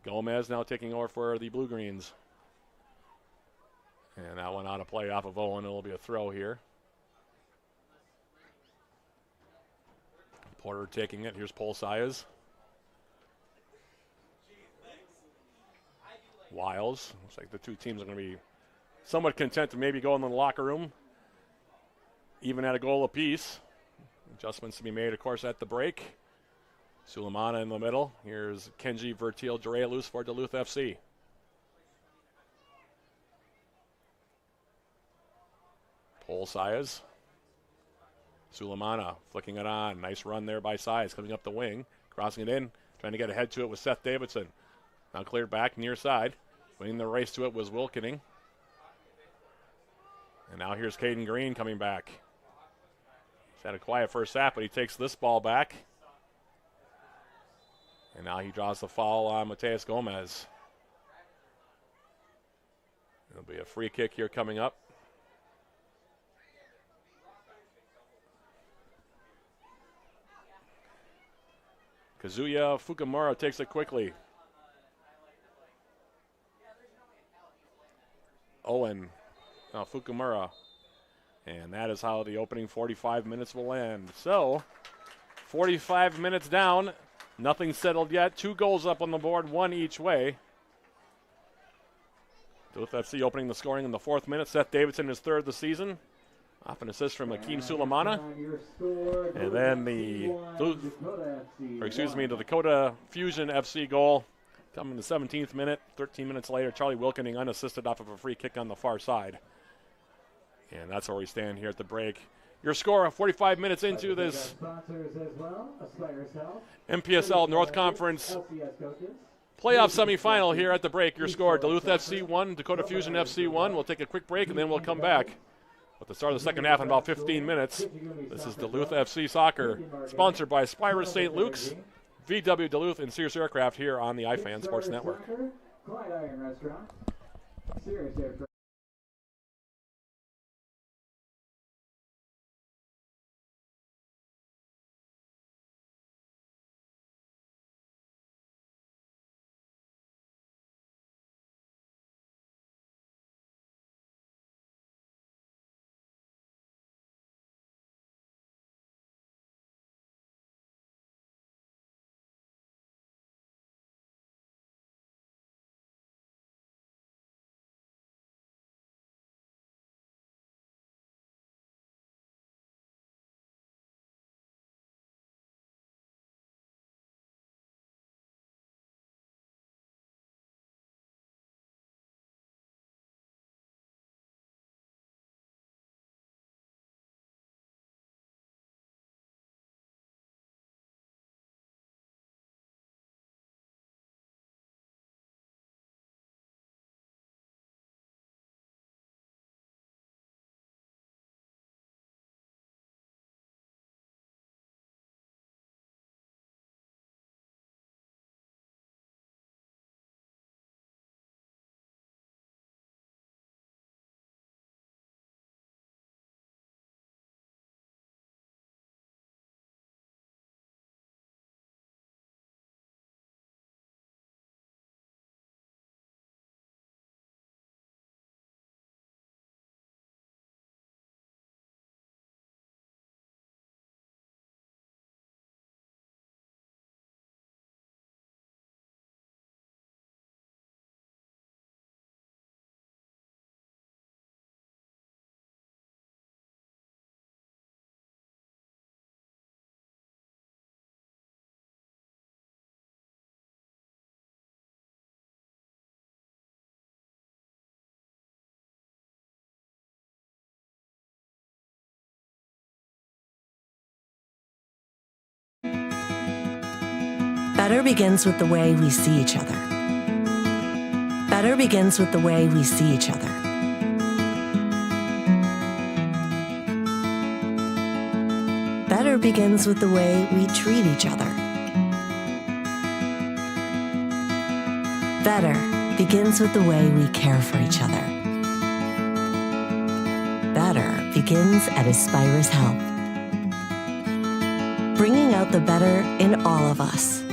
Gomez now taking over for the Blue Greens. And that one out of play off of Owen. It'll be a throw here. Porter taking it. Here's Paul Sayas. Wiles. Looks like the two teams are going to be somewhat content to maybe go in the locker room, even at a goal apiece. Adjustments to be made, of course, at the break. Sulemana in the middle. Here's Kenji Vertil Durelus for Duluth FC. Paul Sayas. Sulemana flicking it on. Nice run there by Sayas, coming up the wing. Crossing it in, trying to get ahead to it with Seth Davidson. Now cleared back, near side. Winning the race to it was Wilkening. And now here's Caden Green coming back. He's had a quiet first half, but he takes this ball back. And now he draws the foul on Mateus Gomez. There'll be a free kick here coming up. Kazuya Fukumura takes it quickly. Owen, Fukumura. And that is how the opening 45 minutes will end. So, 45 minutes down. Nothing settled yet. 2 goals up on the board, 1 each way. Duluth FC opening the scoring in the 4th minute. Seth Davidson is 3rd this season. Off an assist from Akeem Sulemana. And then the Dakota Fusion FC goal coming in the 17th minute. 13 minutes later, Charlie Wilkening unassisted off of a free kick on the far side. And that's where we stand here at the break. Your score 45 minutes into this NPSL North Conference playoff semifinal here at the break. Your score, Duluth FC 1, Dakota Fusion FC 1. We'll take a quick break and then we'll come back At the start of the second half in about 15 minutes, this is Duluth FC Soccer, sponsored by Spira St. Luke's, VW Duluth, and Sears Aircraft here on the iFan Sports Network. Clyde Iron Restaurant, Sears Aircraft. Better begins with the way we see each other. Better begins with the way we see each other. Better begins with the way we treat each other. Better begins with the way we care for each other. Better begins at Aspira's Health, bringing out the better in all of us.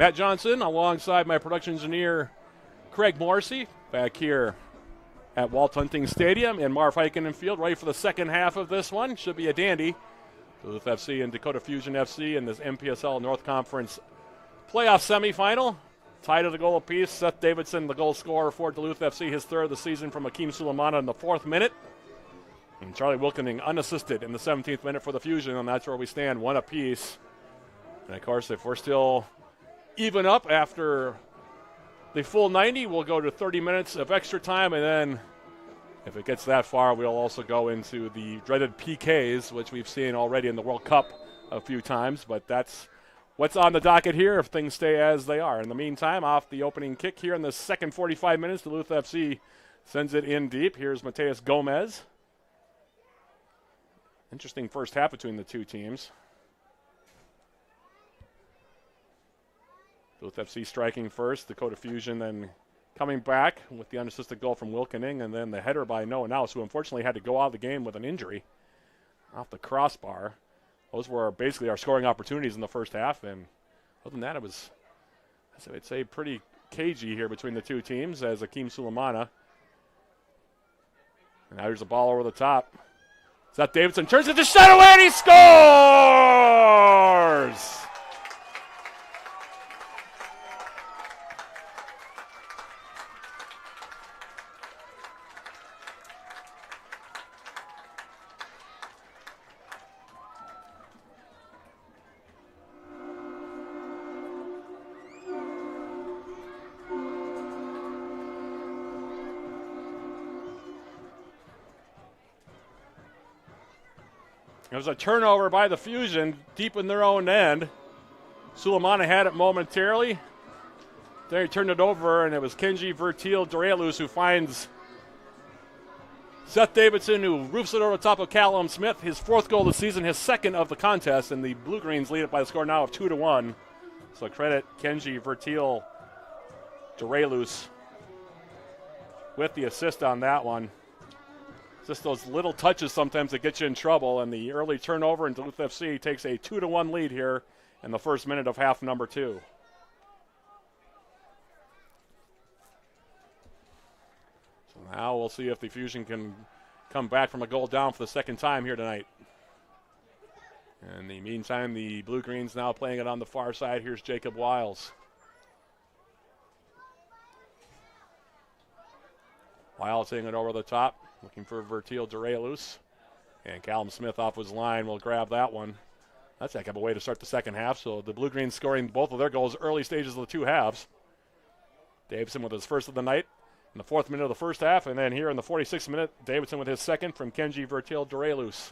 Matt Johnson alongside my production engineer, Craig Morrissey, back here at Walt Hunting Stadium in Marv Heikkinen Field, ready for the second half of this one. Should be a dandy. Duluth FC and Dakota Fusion FC in this NPSL North Conference playoff semifinal. Tied at a goal apiece. Seth Davidson, the goal scorer for Duluth FC, his third of the season from Akeem Sulemana in the 4th minute. And Charlie Wilkening unassisted in the 17th minute for the Fusion, and that's where we stand, one apiece. And, of course, if we're still even up after the full 90, we'll go to 30 minutes of extra time, and then if it gets that far, we'll also go into the dreaded PKs, which we've seen already in the World Cup a few times, but that's what's on the docket here if things stay as they are. In the meantime, off the opening kick here in the second 45 minutes, Duluth FC sends it in deep. Here's Mateus Gomez. Interesting first half between the two teams. Duluth FC striking first, Dakota Fusion then coming back with the unassisted goal from Wilkening, and then the header by Noah Naus, who unfortunately had to go out of the game with an injury off the crossbar. Those were basically our scoring opportunities in the first half, and other than that, it was, I'd say, pretty cagey here between the two teams as Akeem Sulemana. And now here's a ball over the top. Seth Davidson turns it to shot away, and he scores! It was a turnover by the Fusion deep in their own end. Sulemana had it momentarily. Then he turned it over, and it was Kenji Vertil Dorelus who finds Seth Davidson, who roofs it over the top of Callum Smith. His 4th goal of the season, his 2nd of the contest, and the Blue Greens lead it by the score now of 2-1. So credit Kenji Vertil Dorelus with the assist on that one. Just those little touches sometimes that get you in trouble, and the early turnover, and Duluth FC takes a 2-1 lead here in the first minute of half number 2. So now we'll see if the Fusion can come back from a goal down for the second time here tonight. In the meantime, the Blue Greens now playing it on the far side. Here's Jacob Wiles. Wiles hitting it over the top. Looking for Vertil Dorelus. And Callum Smith off his line will grab that one. That's a heck of a way to start the second half. So the Blue Greens scoring both of their goals early stages of the two halves. Davidson with his first of the night in the 4th minute of the first half. And then here in the 46th minute, Davidson with his 2nd from Kenji Vertil Dorelus.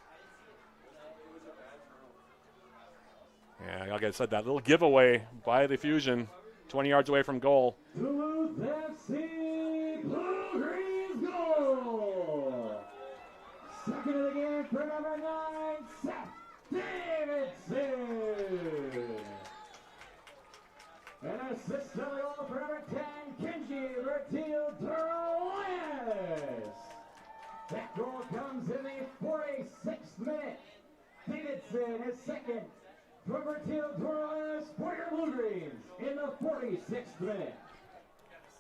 Yeah, like I said, that little giveaway by the Fusion, 20 yards away from goal. Duluth FC Blue Greens goal! 2nd of the game for number 9, Seth Davidson! An assist on the goal for number 10, Kenji Vertil Dorelus! That goal comes in the 46th minute. Davidson, his 2nd. From Vertil Dorelus for your Blue Greens in the 46th minute.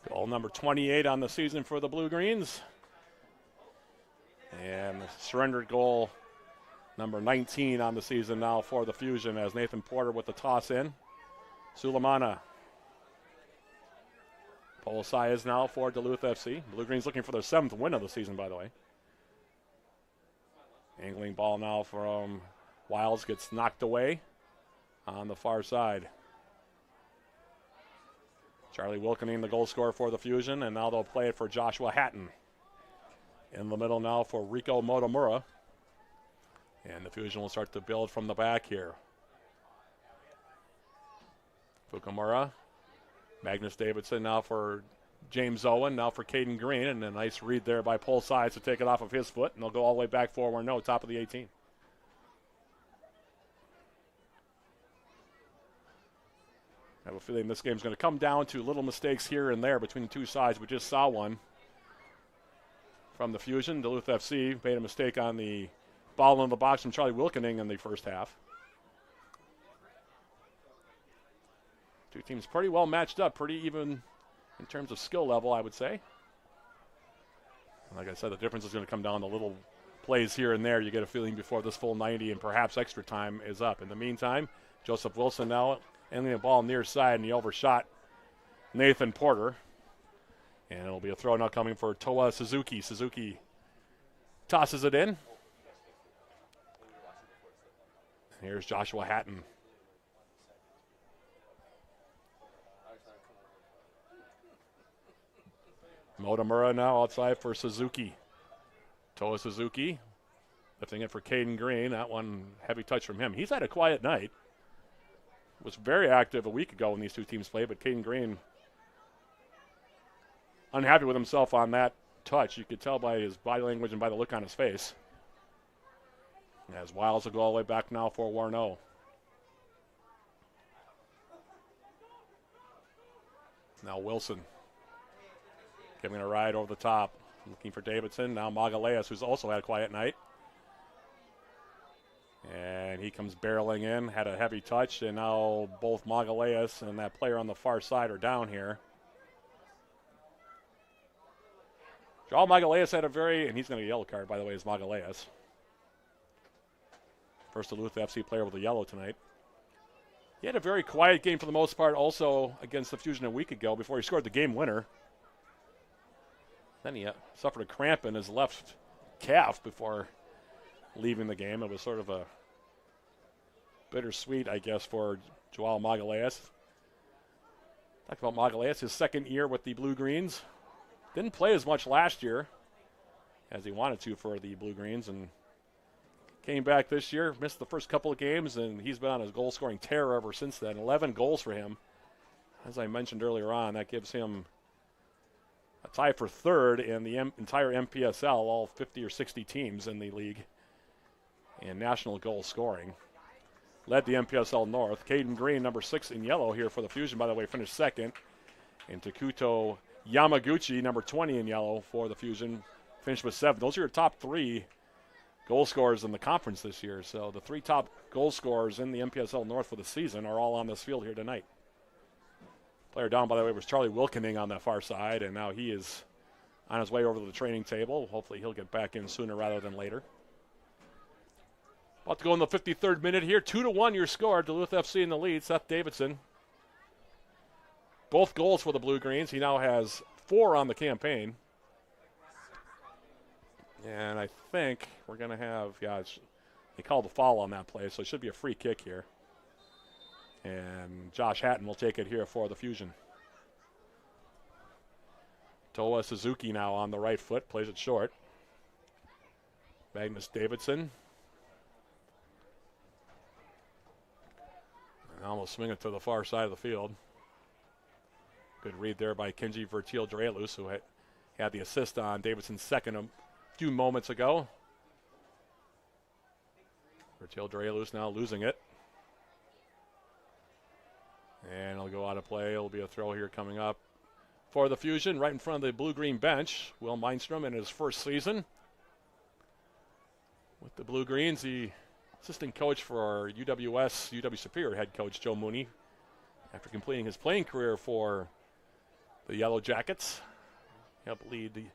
Goal number 28 on the season for the Blue Greens. And the surrendered goal number 19 on the season now for the Fusion as Nathan Porter with the toss in. Sulemana. Polisai is now for Duluth FC. Blue Greens looking for their 7th win of the season, by the way. Angling ball now from Wiles, gets knocked away on the far side. Charlie Wilkening, the goal scorer for the Fusion, and now they'll play it for Joshua Hatton. In the middle now for Rico Motomura. And the Fusion will start to build from the back here. Fukumura. Magnus Davidson now for James Owen, now for Caden Green, and a nice read there by Pole Sides to take it off of his foot, and they'll go all the way back forward, no, top of the 18. I have a feeling this game's going to come down to little mistakes here and there between the two sides. We just saw one from the Fusion. Duluth FC made a mistake on the ball in the box from Charlie Wilkening in the first half. Two teams pretty well matched up, pretty even in terms of skill level, I would say. Like I said, the difference is going to come down to little plays here and there. You get a feeling before this full 90 and perhaps extra time is up. In the meantime, Joseph Wilson now ending the ball near side, and he overshot Nathan Porter. And it'll be a throw now coming for Toa Suzuki. Suzuki tosses it in. Here's Joshua Hatton. Motomura now outside for Suzuki. Toa Suzuki lifting it for Caden Green. That one, heavy touch from him. He's had a quiet night. Was very active a week ago when these two teams played, but Caden Green unhappy with himself on that touch. You could tell by his body language and by the look on his face. As Wiles will go all the way back now for Warno. Now Wilson giving a ride over the top. Looking for Davidson. Now Magaleas, who's also had a quiet night. And he comes barreling in. Had a heavy touch. And now both Magaleas and that player on the far side are down here. Joel Magaleas had a and he's going to get a yellow card, by the way, is Magaleas. First Duluth FC player with a yellow tonight. He had a very quiet game for the most part also against the Fusion a week ago before he scored the game winner. Then he suffered a cramp in his left calf before leaving the game. It was sort of a bittersweet, I guess, for Joel Magaleas. Talk about Magaleas, his second year with the Blue Greens. Didn't play as much last year as he wanted to for the Blue Greens, and came back this year, missed the first couple of games, and he's been on his goal-scoring tear ever since then. 11 goals for him. As I mentioned earlier on, that gives him a tie for third in the entire NPSL, all 50 or 60 teams in the league, in national goal scoring. Led the NPSL North. Caden Green, number 6 in yellow here for the Fusion, by the way, finished second. And Takuto Yamaguchi, number 20 in yellow for the Fusion, finished with 7. Those are your top 3 goal scorers in the conference this year. So the 3 top goal scorers in the NPSL North for the season are all on this field here tonight. Player down, by the way, was Charlie Wilkening on the far side, and now he is on his way over to the training table. Hopefully he'll get back in sooner rather than later. About to go in the 53rd minute here. 2-1 your score. Duluth FC in the lead. Seth Davidson. Both goals for the Blue Greens. He now has 4 on the campaign. And I think we're going to have, they called a foul on that play, so it should be a free kick here. And Josh Hatton will take it here for the Fusion. Toa Suzuki now on the right foot, plays it short. Magnus Davidson. And almost swing it to the far side of the field. Good read there by Kenji Vertil-Drelus, who had the assist on Davidson's second a few moments ago. Vertil-Drelus now losing it. And it'll go out of play. It'll be a throw here coming up for the Fusion right in front of the blue-green bench. Will Meinstrom in his first season with the Blue Greens. The assistant coach for UW Superior head coach Joe Mooney after completing his playing career for the Yellow Jackets. Helped lead the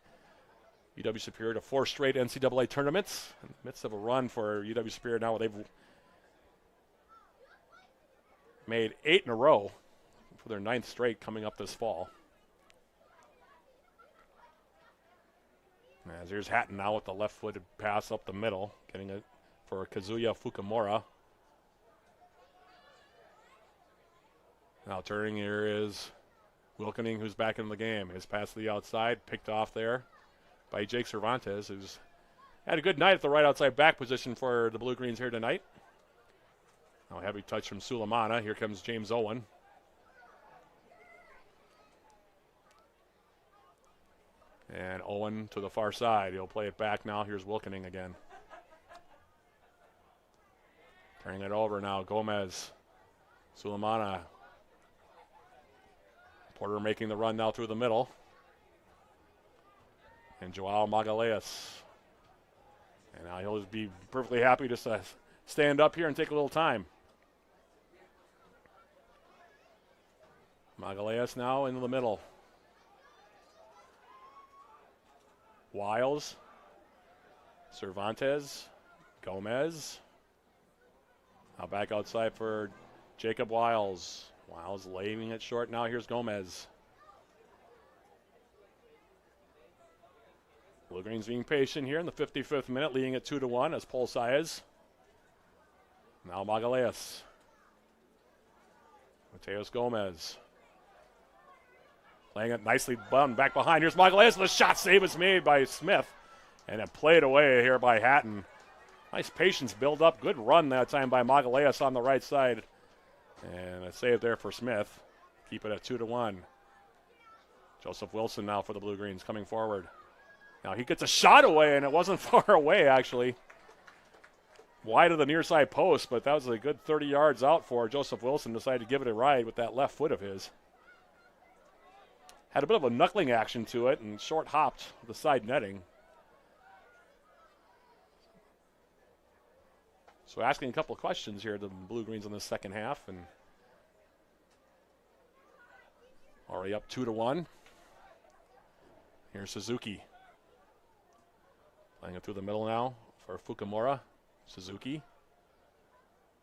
UW Superior to 4 straight NCAA tournaments in the midst of a run for UW Superior now. They've made 8 in a row for their 9th straight coming up this fall. As here's Hatton now with the left-footed pass up the middle, getting it for Kazuya Fukumura. Now turning here is Wilkening, who's back in the game. His pass to the outside, picked off there by Jake Cervantes, who's had a good night at the right outside back position for the Blue Greens here tonight. Now heavy touch from Sulemana. Here comes James Owen. And Owen to the far side. He'll play it back now. Here's Wilkening again. Turning it over now. Gomez. Sulemana. Porter making the run now through the middle. And Joao Magaleas. And now he'll be perfectly happy to stand up here and take a little time. Magalhaes now into the middle. Wiles, Cervantes, Gomez. Now back outside for Jacob Wiles. Wiles laying it short now. Here's Gomez. Blue Greens being patient here in the 55th minute, leading it 2-1 as Paul Saez. Now Magalhaes. Mateus Gomez. Playing it nicely back behind. Here's Magalhaes. The shot save is made by Smith. And it played away here by Hatton. Nice patience build up. Good run that time by Magalhaes on the right side. And a save there for Smith. Keep it at 2-1. Joseph Wilson now for the Blue Greens coming forward. Now he gets a shot away, and it wasn't far away, actually. Wide of the near side post, but that was a good 30 yards out for Joseph Wilson. Decided to give it a ride with that left foot of his. Had a bit of a knuckling action to it and short hopped the side netting. So asking a couple of questions here to the Blue Greens in the second half, and already up 2-1. Here's Suzuki. Playing it through the middle now for Fukumura. Suzuki.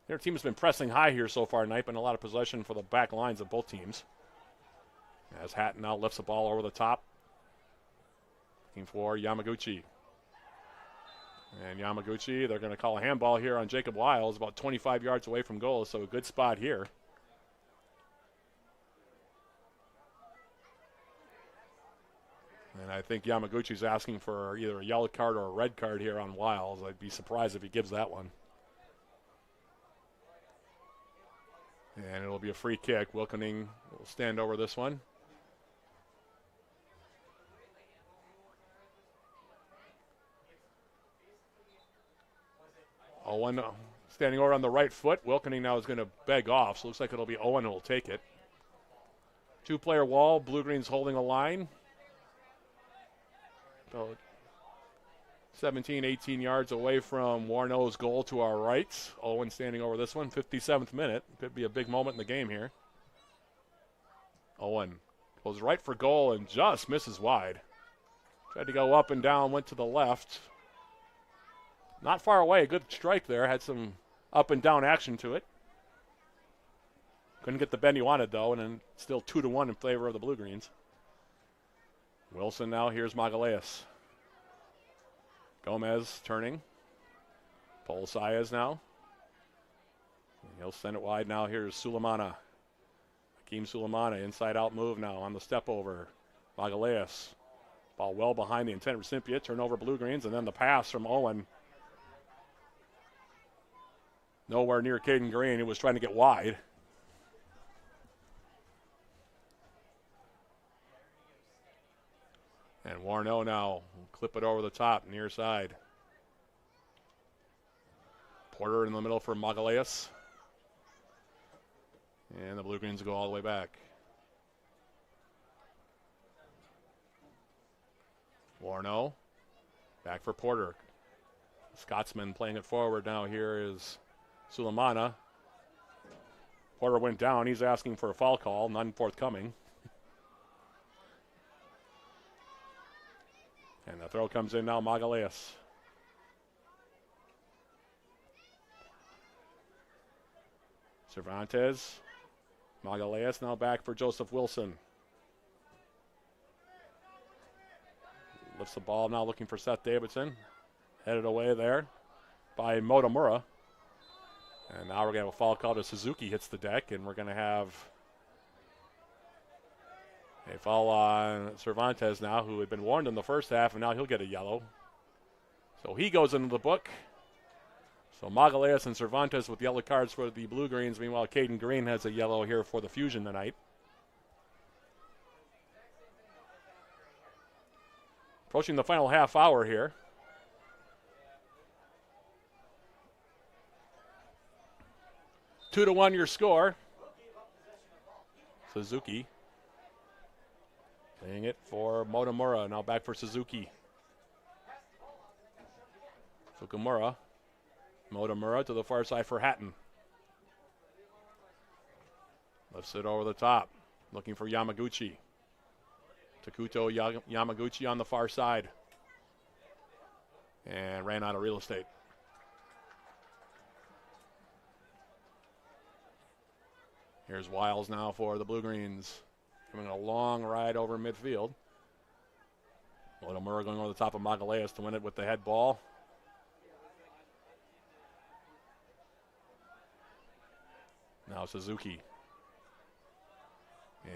Their team has been pressing high here so far tonight, but a lot of possession for the back lines of both teams. As Hatton now lifts the ball over the top. Looking for Yamaguchi. And Yamaguchi, they're going to call a handball here on Jacob Wiles, about 25 yards away from goal, so a good spot here. And I think Yamaguchi's asking for either a yellow card or a red card here on Wiles. I'd be surprised if he gives that one. And it'll be a free kick. Wilkening will stand over this one. Owen standing over on the right foot. Wilkening now is going to beg off, so it looks like it'll be Owen who will take it. Two-player wall. Blue Greens holding a line. About 17, 18 yards away from Warno's goal to our right. Owen standing over this one, 57th minute. Could be a big moment in the game here. Owen goes right for goal and just misses wide. Tried to go up and down, went to the left. Not far away, a good strike there. Had some up and down action to it. Couldn't get the bend he wanted, though, and then still 2-1 in favor of the Blue Greens. Wilson now, here's Magalhaes. Gomez turning. Paul Saez now. He'll send it wide now. Here's Sulemana. Hakeem Sulemana, inside out move now on the step over. Magalhaes. Ball well behind the intended recipient. Turnover Blue Greens, and then the pass from Owen. Nowhere near Caden Green. He was trying to get wide. And Warno now will clip it over the top, near side. Porter in the middle for Magalhaes. And the Blue Greens go all the way back. Warno back for Porter. Scotsman playing it forward now. Here is Sulemana. Porter went down. He's asking for a foul call. None forthcoming. And the throw comes in now, Magalhaes. Cervantes. Magalhaes now back for Joseph Wilson. Lifts the ball now looking for Seth Davidson. Headed away there by Motomura. And now we're going to have a foul call to Suzuki hits the deck, and we're going to have a foul on Cervantes now, who had been warned in the first half, and now he'll get a yellow. So he goes into the book. So Magalhaes and Cervantes with yellow cards for the Blue Greens. Meanwhile, Caden Green has a yellow here for the Fusion tonight. Approaching the final half hour here. Two to 1 your score. Suzuki. Playing it for Motomura. Now back for Suzuki. Fukumura. Motomura to the far side for Hatton. Lifts it over the top. Looking for Yamaguchi. Takuto Yamaguchi on the far side. And ran out of real estate. Here's Wiles now for the Blue Greens. Coming a long ride over midfield. Otomura going over the top of Magalhaes to win it with the head ball. Now Suzuki.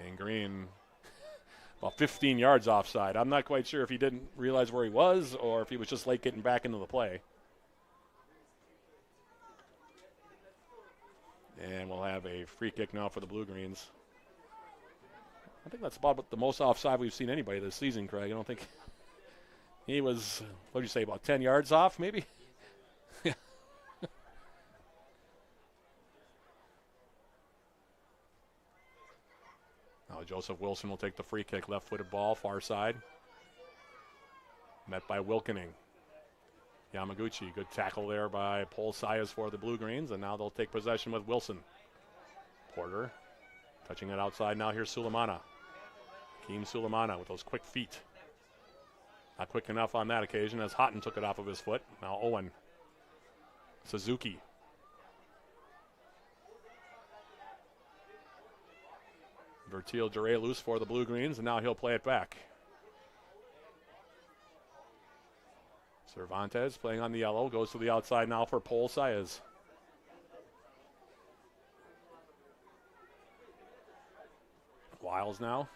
And Green about 15 yards offside. I'm not quite sure if he didn't realize where he was or if he was just late getting back into the play. And we'll have a free kick now for the Blue Greens. I think that's about the most offside we've seen anybody this season, Craig. I don't think he was, what did you say, about 10 yards off maybe? Yeah. Now Joseph Wilson will take the free kick, left-footed ball, far side. Met by Wilkening. Yamaguchi, good tackle there by Paul Sayas for the Blue Greens, and now they'll take possession with Wilson. Porter touching it outside now. Here's Sulemana. Keem Sulemana with those quick feet. Not quick enough on that occasion as Houghton took it off of his foot. Now Owen. Suzuki. Vertil Dure loose for the Blue Greens, and now he'll play it back. Cervantes playing on the yellow, goes to the outside now for Paul Sayas. Wiles now.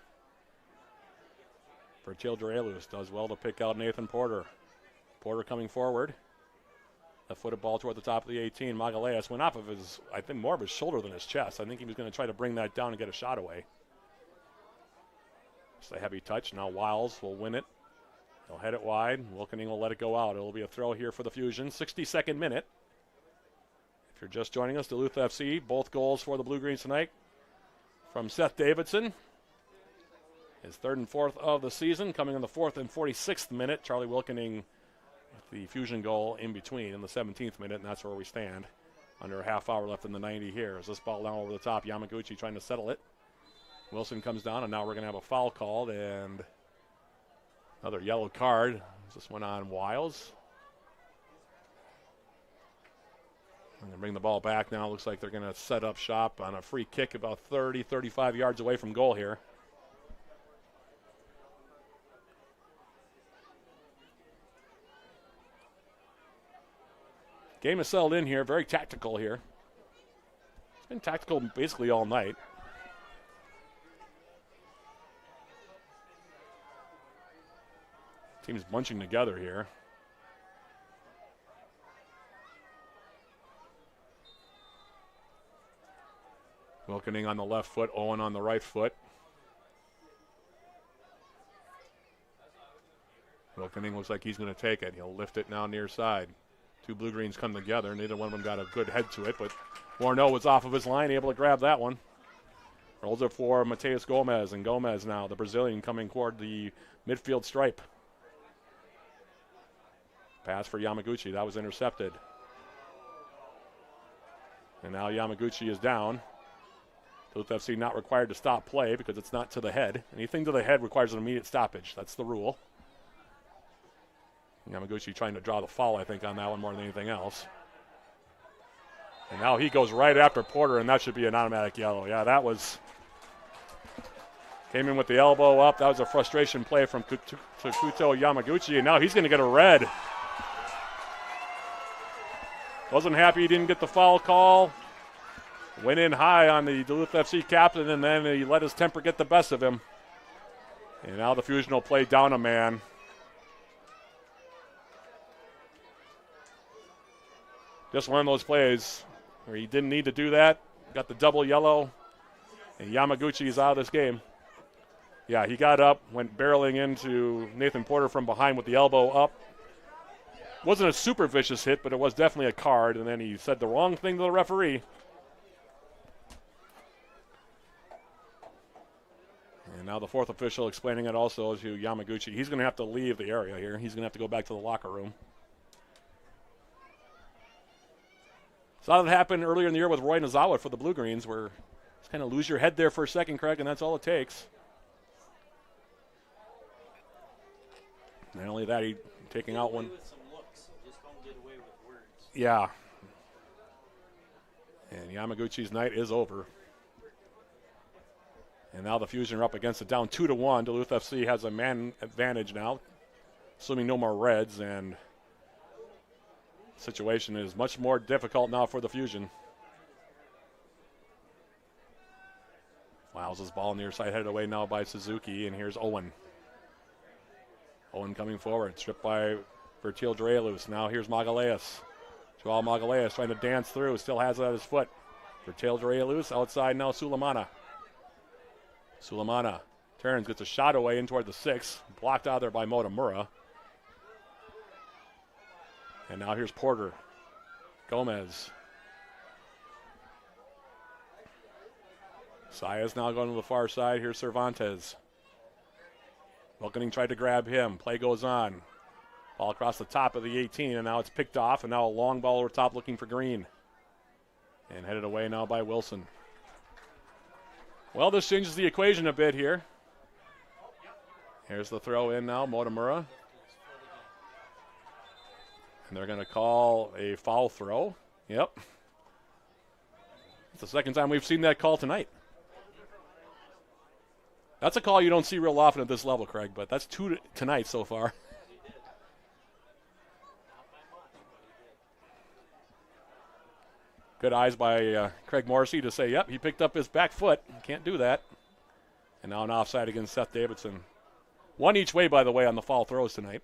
Vertil Dure does well to pick out Nathan Porter. Porter coming forward. A footed ball toward the top of the 18. Magalhaes went off of his, I think, more of his shoulder than his chest. I think he was going to try to bring that down and get a shot away. It's a heavy touch. Now Wiles will win it. He'll head it wide. Wilkening will let it go out. It'll be a throw here for the Fusion. 62nd minute. If you're just joining us, Duluth FC, both goals for the Blue Greens tonight from Seth Davidson. His third and fourth of the season, coming in the 4th and 46th minute. Charlie Wilkening with the Fusion goal in between in the 17th minute, and that's where we stand. Under a half hour left in the 90 here. As this ball down over the top, Yamaguchi trying to settle it. Wilson comes down, and now we're going to have a foul called, and another yellow card. This one on Wiles. And they bring the ball back now. Looks like they're going to set up shop on a free kick about 30, 35 yards away from goal here. Game is settled in here. Very tactical here. It's been tactical basically all night. Teams bunching together here. Wilkening on the left foot, Owen on the right foot. Wilkening looks like he's going to take it. He'll lift it now near side. Two Blue Greens come together. Neither one of them got a good head to it, but Warno was off of his line, able to grab that one. Rolls it for Mateus Gomez, and Gomez now, the Brazilian, coming toward the midfield stripe. Pass for Yamaguchi. That was intercepted. And now Yamaguchi is down. Duluth FC not required to stop play because it's not to the head. Anything to the head requires an immediate stoppage. That's the rule. Yamaguchi trying to draw the foul, I think, on that one more than anything else. And now he goes right after Porter, and that should be an automatic yellow. Yeah, that was... Came in with the elbow up. That was a frustration play from Takuto Yamaguchi, and now he's going to get a red. Wasn't happy he didn't get the foul call. Went in high on the Duluth FC captain, and then he let his temper get the best of him. And now the Fusion will play down a man. Just one of those plays where he didn't need to do that. Got the double yellow, and Yamaguchi is out of this game. Yeah, he got up, went barreling into Nathan Porter from behind with the elbow up. Wasn't a super vicious hit, but it was definitely a card, and then he said the wrong thing to the referee. And now the fourth official explaining it also to Yamaguchi. He's going to have to leave the area here. He's going to have to go back to the locker room. Saw that happen earlier in the year with Roy Nozawa for the Blue Greens, where his Kind of lose your head there for a second, Craig, and that's all it takes. Not only that, he taking out one. With some looks. Just don't get away with words. Yeah. And Yamaguchi's night is over. And now the Fusion are up against it, down 2-1. Duluth FC has a man advantage now, assuming no more Reds, and the situation is much more difficult now for the Fusion. Fouls his ball near side, headed away now by Suzuki, and here's Owen. Owen coming forward, stripped by Bertil Drealus. Now here's Magalhaes. Joao Magalhaes trying to dance through, still has it at his foot. Bertil Drealus outside now, Sulemana. Sulemana turns, gets a shot away in toward the 6. Blocked out there by Motomura. And now here's Porter. Gomez. Saez now going to the far side. Here's Cervantes. Wilkening tried to grab him. Play goes on. Ball across the top of the 18, and now it's picked off, and now a long ball over top looking for Green. And headed away now by Wilson. Well, this changes the equation a bit here. Here's the throw in now, Motomura. And they're going to call a foul throw. Yep. It's the second time we've seen that call tonight. That's a call you don't see real often at this level, Craig, but that's 2 tonight so far. Good eyes by Craig Morrissey to say, yep, he picked up his back foot. Can't do that. And now an offside against Seth Davidson. One each way, by the way, on the foul throws tonight.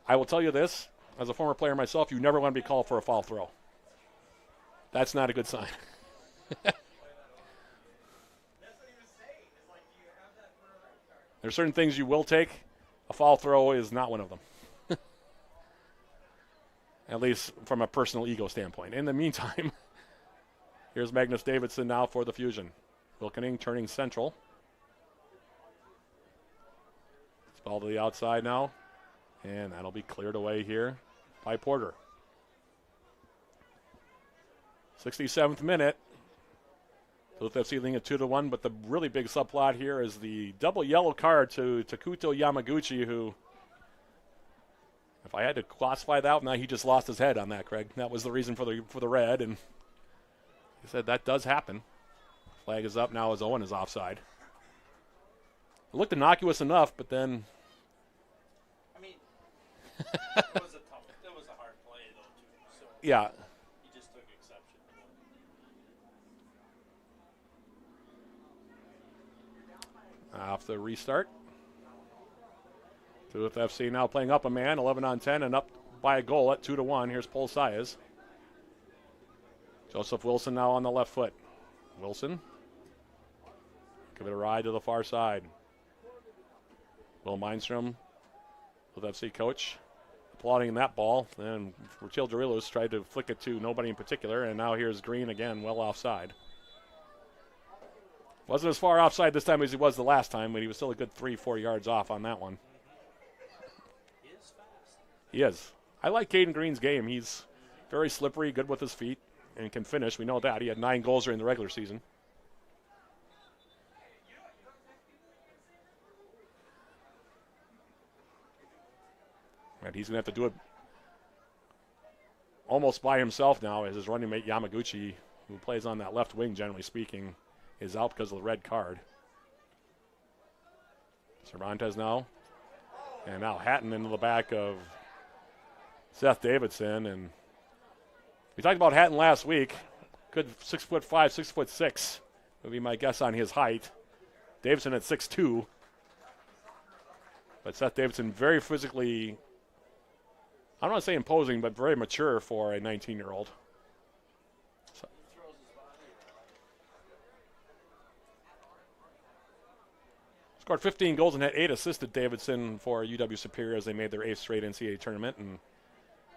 I will tell you this, as a former player myself, you never want to be called for a foul throw. That's not a good sign. There's certain things you will take. A foul throw is not one of them. At least from a personal ego standpoint. In the meantime, here's Magnus Davidson now for the Fusion. Wilkening turning central. It's ball to the outside now. And that'll be cleared away here by Porter. 67th minute. Duluth FC leading at 2-1, but the really big subplot here is the double yellow card to Takuto Yamaguchi, who, if I had to classify that, now he just lost his head on that, Craig. That was the reason for the red, and he said that does happen. Flag is up now as Owen is offside. It looked innocuous enough, but then... I mean, that was a hard play, though, too. So yeah. He just took exception. Off the restart. Duluth FC now playing up a man, 11-on-10, and up by a goal at 2-1. Here's Paul Saez. Joseph Wilson now on the left foot. Wilson. Give it a ride to the far side. Will Mindstrom, Duluth FC coach, applauding that ball. Then Bertil Drealus tried to flick it to nobody in particular, and now here's Green again, well offside. Wasn't as far offside this time as he was the last time, but he was still a good 3-4 yards off on that one. He is fast. He is. I like Caden Green's game. He's very slippery, good with his feet, and can finish. We know that. He had 9 goals during the regular season. And he's going to have to do it almost by himself now, as his running mate Yamaguchi, who plays on that left wing, generally speaking, is out because of the red card. Cervantes now. And now Hatton into the back of Seth Davidson. And we talked about Hatton last week. Good 6'5", 6'6" would be my guess on his height. Davidson at 6'2". But Seth Davidson very physically, I don't want to say imposing, but very mature for a 19-year-old. Scored 15 goals and had 8 assists at Davidson for UW Superior as they made their 8th straight NCAA tournament. And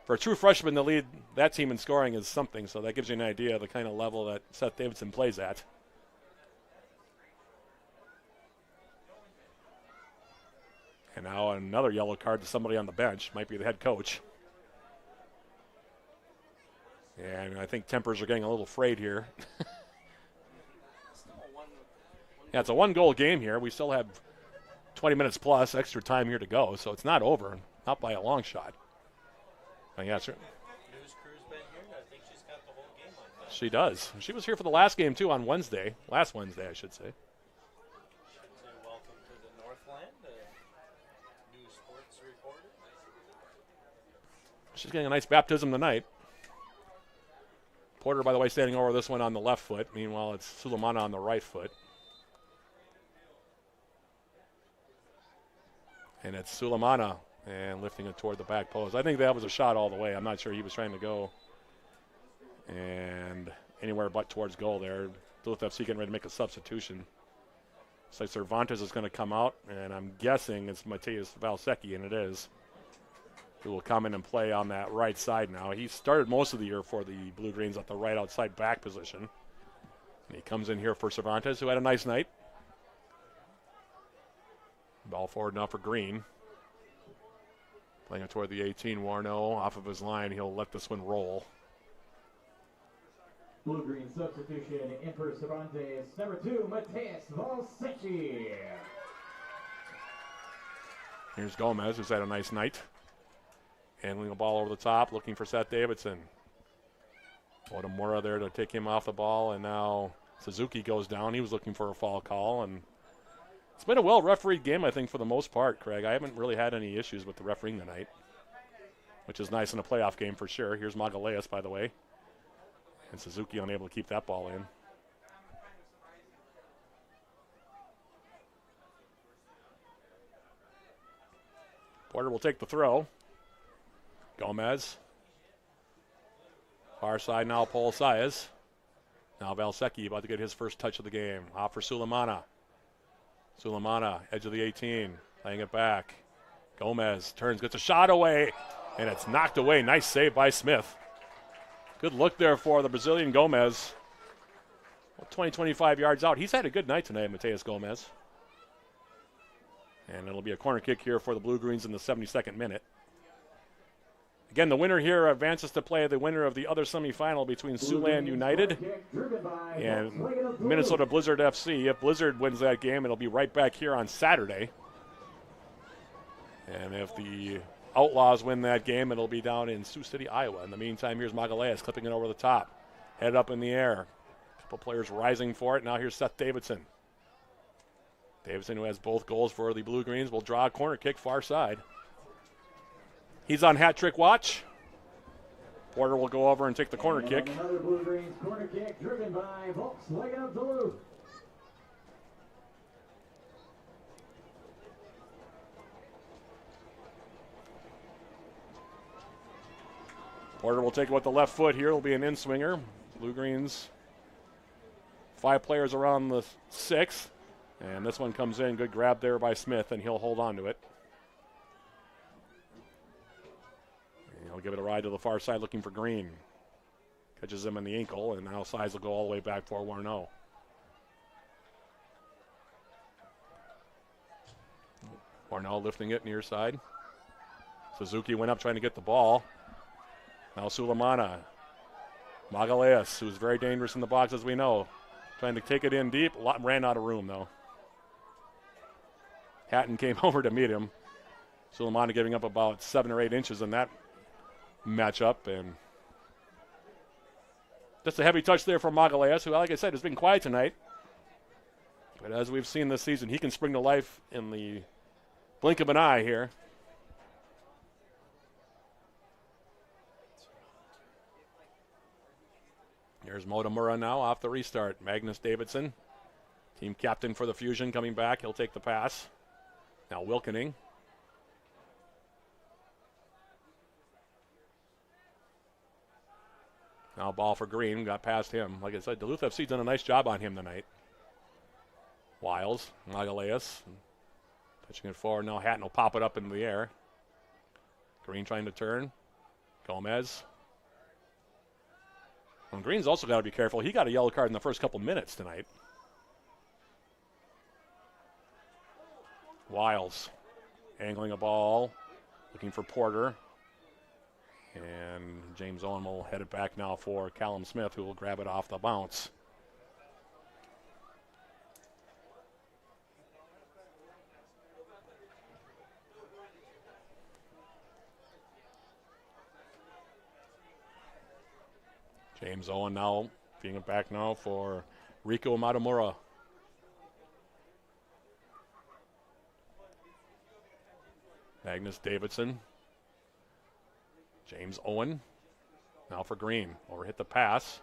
for a true freshman to lead that team in scoring is something, so that gives you an idea of the kind of level that Seth Davidson plays at. And now another yellow card to somebody on the bench, might be the head coach. And I think tempers are getting a little frayed here. Yeah, it's a one-goal game here. We still have 20 minutes plus extra time here to go, so it's not over. Not by a long shot. Yeah, sure. News crew's been here. I think she's got the whole game on that. She does. She was here for the last game, too, on Wednesday. Last Wednesday, I should say. Should say welcome to the Northland, new sports reporter. She's getting a nice baptism tonight. Porter, by the way, standing over this one on the left foot. Meanwhile, it's Sulemana on the right foot. And it's Sulemana and lifting it toward the back post. I think that was a shot all the way. I'm not sure he was trying to go and anywhere but towards goal there. Duluth FC getting ready to make a substitution. So Cervantes is going to come out, and I'm guessing it's Mateus Valsecki, and it is, who will come in and play on that right side now. He started most of the year for the Blue Greens at the right outside back position. And he comes in here for Cervantes, who had a nice night. Ball forward now for Green. Playing it toward the 18, Warno off of his line. He'll let this one roll. Blue Green substitution in for Cervantes, number 2, Mateus Valsecki. Here's Gomez, who's had a nice night. Handling the ball over the top, looking for Seth Davidson. Otamura there to take him off the ball, and now Suzuki goes down. He was looking for a foul call, and it's been a well-refereed game, I think, for the most part, Craig. I haven't really had any issues with the refereeing tonight, which is nice in a playoff game for sure. Here's Magaleas, by the way. And Suzuki unable to keep that ball in. Porter will take the throw. Gomez. Far side now, Paul Saez. Now Valsecki about to get his first touch of the game. Off for Sulemana. Sulemana, edge of the 18, laying it back. Gomez turns, gets a shot away, and it's knocked away. Nice save by Smith. Good look there for the Brazilian Gomez. 20, 25 yards out. He's had a good night tonight, Mateus Gomez. And it'll be a corner kick here for the Blue Greens in the 72nd minute. Again, the winner here advances to play the winner of the other semifinal between Siouxland United and Minnesota Blizzard FC. If Blizzard wins that game, it'll be right back here on Saturday. And if the Outlaws win that game, it'll be down in Sioux City, Iowa. In the meantime, here's Magaleas clipping it over the top. Head up in the air. A couple players rising for it. Now here's Seth Davidson. Davidson, who has both goals for the Blue Greens, will draw a corner kick far side. He's on hat trick watch. Porter will go over and take the corner kick. Another Blue Greens corner kick driven by Volkswagen of Duluth. Porter will take it with the left foot here. It'll be an in-swinger. Blue Greens, 5 players around the 6th. And this one comes in. Good grab there by Smith, and he'll hold on to it. He'll give it a ride to the far side looking for Green. Catches him in the ankle, and now Size will go all the way back for Warno. Warno lifting it near side. Suzuki went up trying to get the ball. Now Sulemana. Magaleas, who's very dangerous in the box as we know. Trying to take it in deep. Ran out of room, though. Hatton came over to meet him. Sulemana giving up about 7 or 8 inches in that matchup, and just a heavy touch there from Magaleas, who, like I said, has been quiet tonight. But as we've seen this season, he can spring to life in the blink of an eye here. Here's Motomura now off the restart. Magnus Davidson, team captain for the Fusion, coming back. He'll take the pass. Now Wilkening. Now ball for Green, got past him. Like I said, Duluth FC's done a nice job on him tonight. Wiles, Magaleas, pitching it forward. Now Hatton will pop it up into the air. Green trying to turn. Gomez. And Green's also got to be careful. He got a yellow card in the first couple minutes tonight. Wiles angling a ball, looking for Porter. And James Owen will head it back now for Callum Smith, who will grab it off the bounce. James Owen now feeding it back now for Rico Matamura. Magnus Davidson. James Owen. Now for Green. Overhit the pass.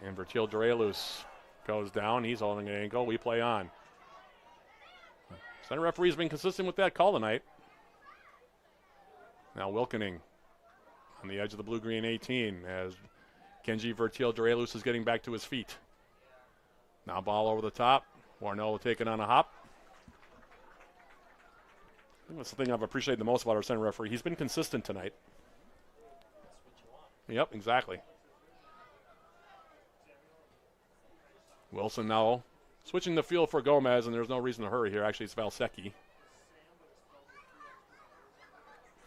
And Vertil Durelus goes down. He's holding an ankle. We play on. Center referee's been consistent with that call tonight. Now Wilkening on the edge of the blue-green 18 as Kenji Vertil Durelus is getting back to his feet. Now ball over the top. Warnell will take it on a hop. I think that's the thing I've appreciated the most about our center referee. He's been consistent tonight. That's what you want. Yep, exactly. Wilson now switching the field for Gomez, and there's no reason to hurry here. Actually, it's Valsecki.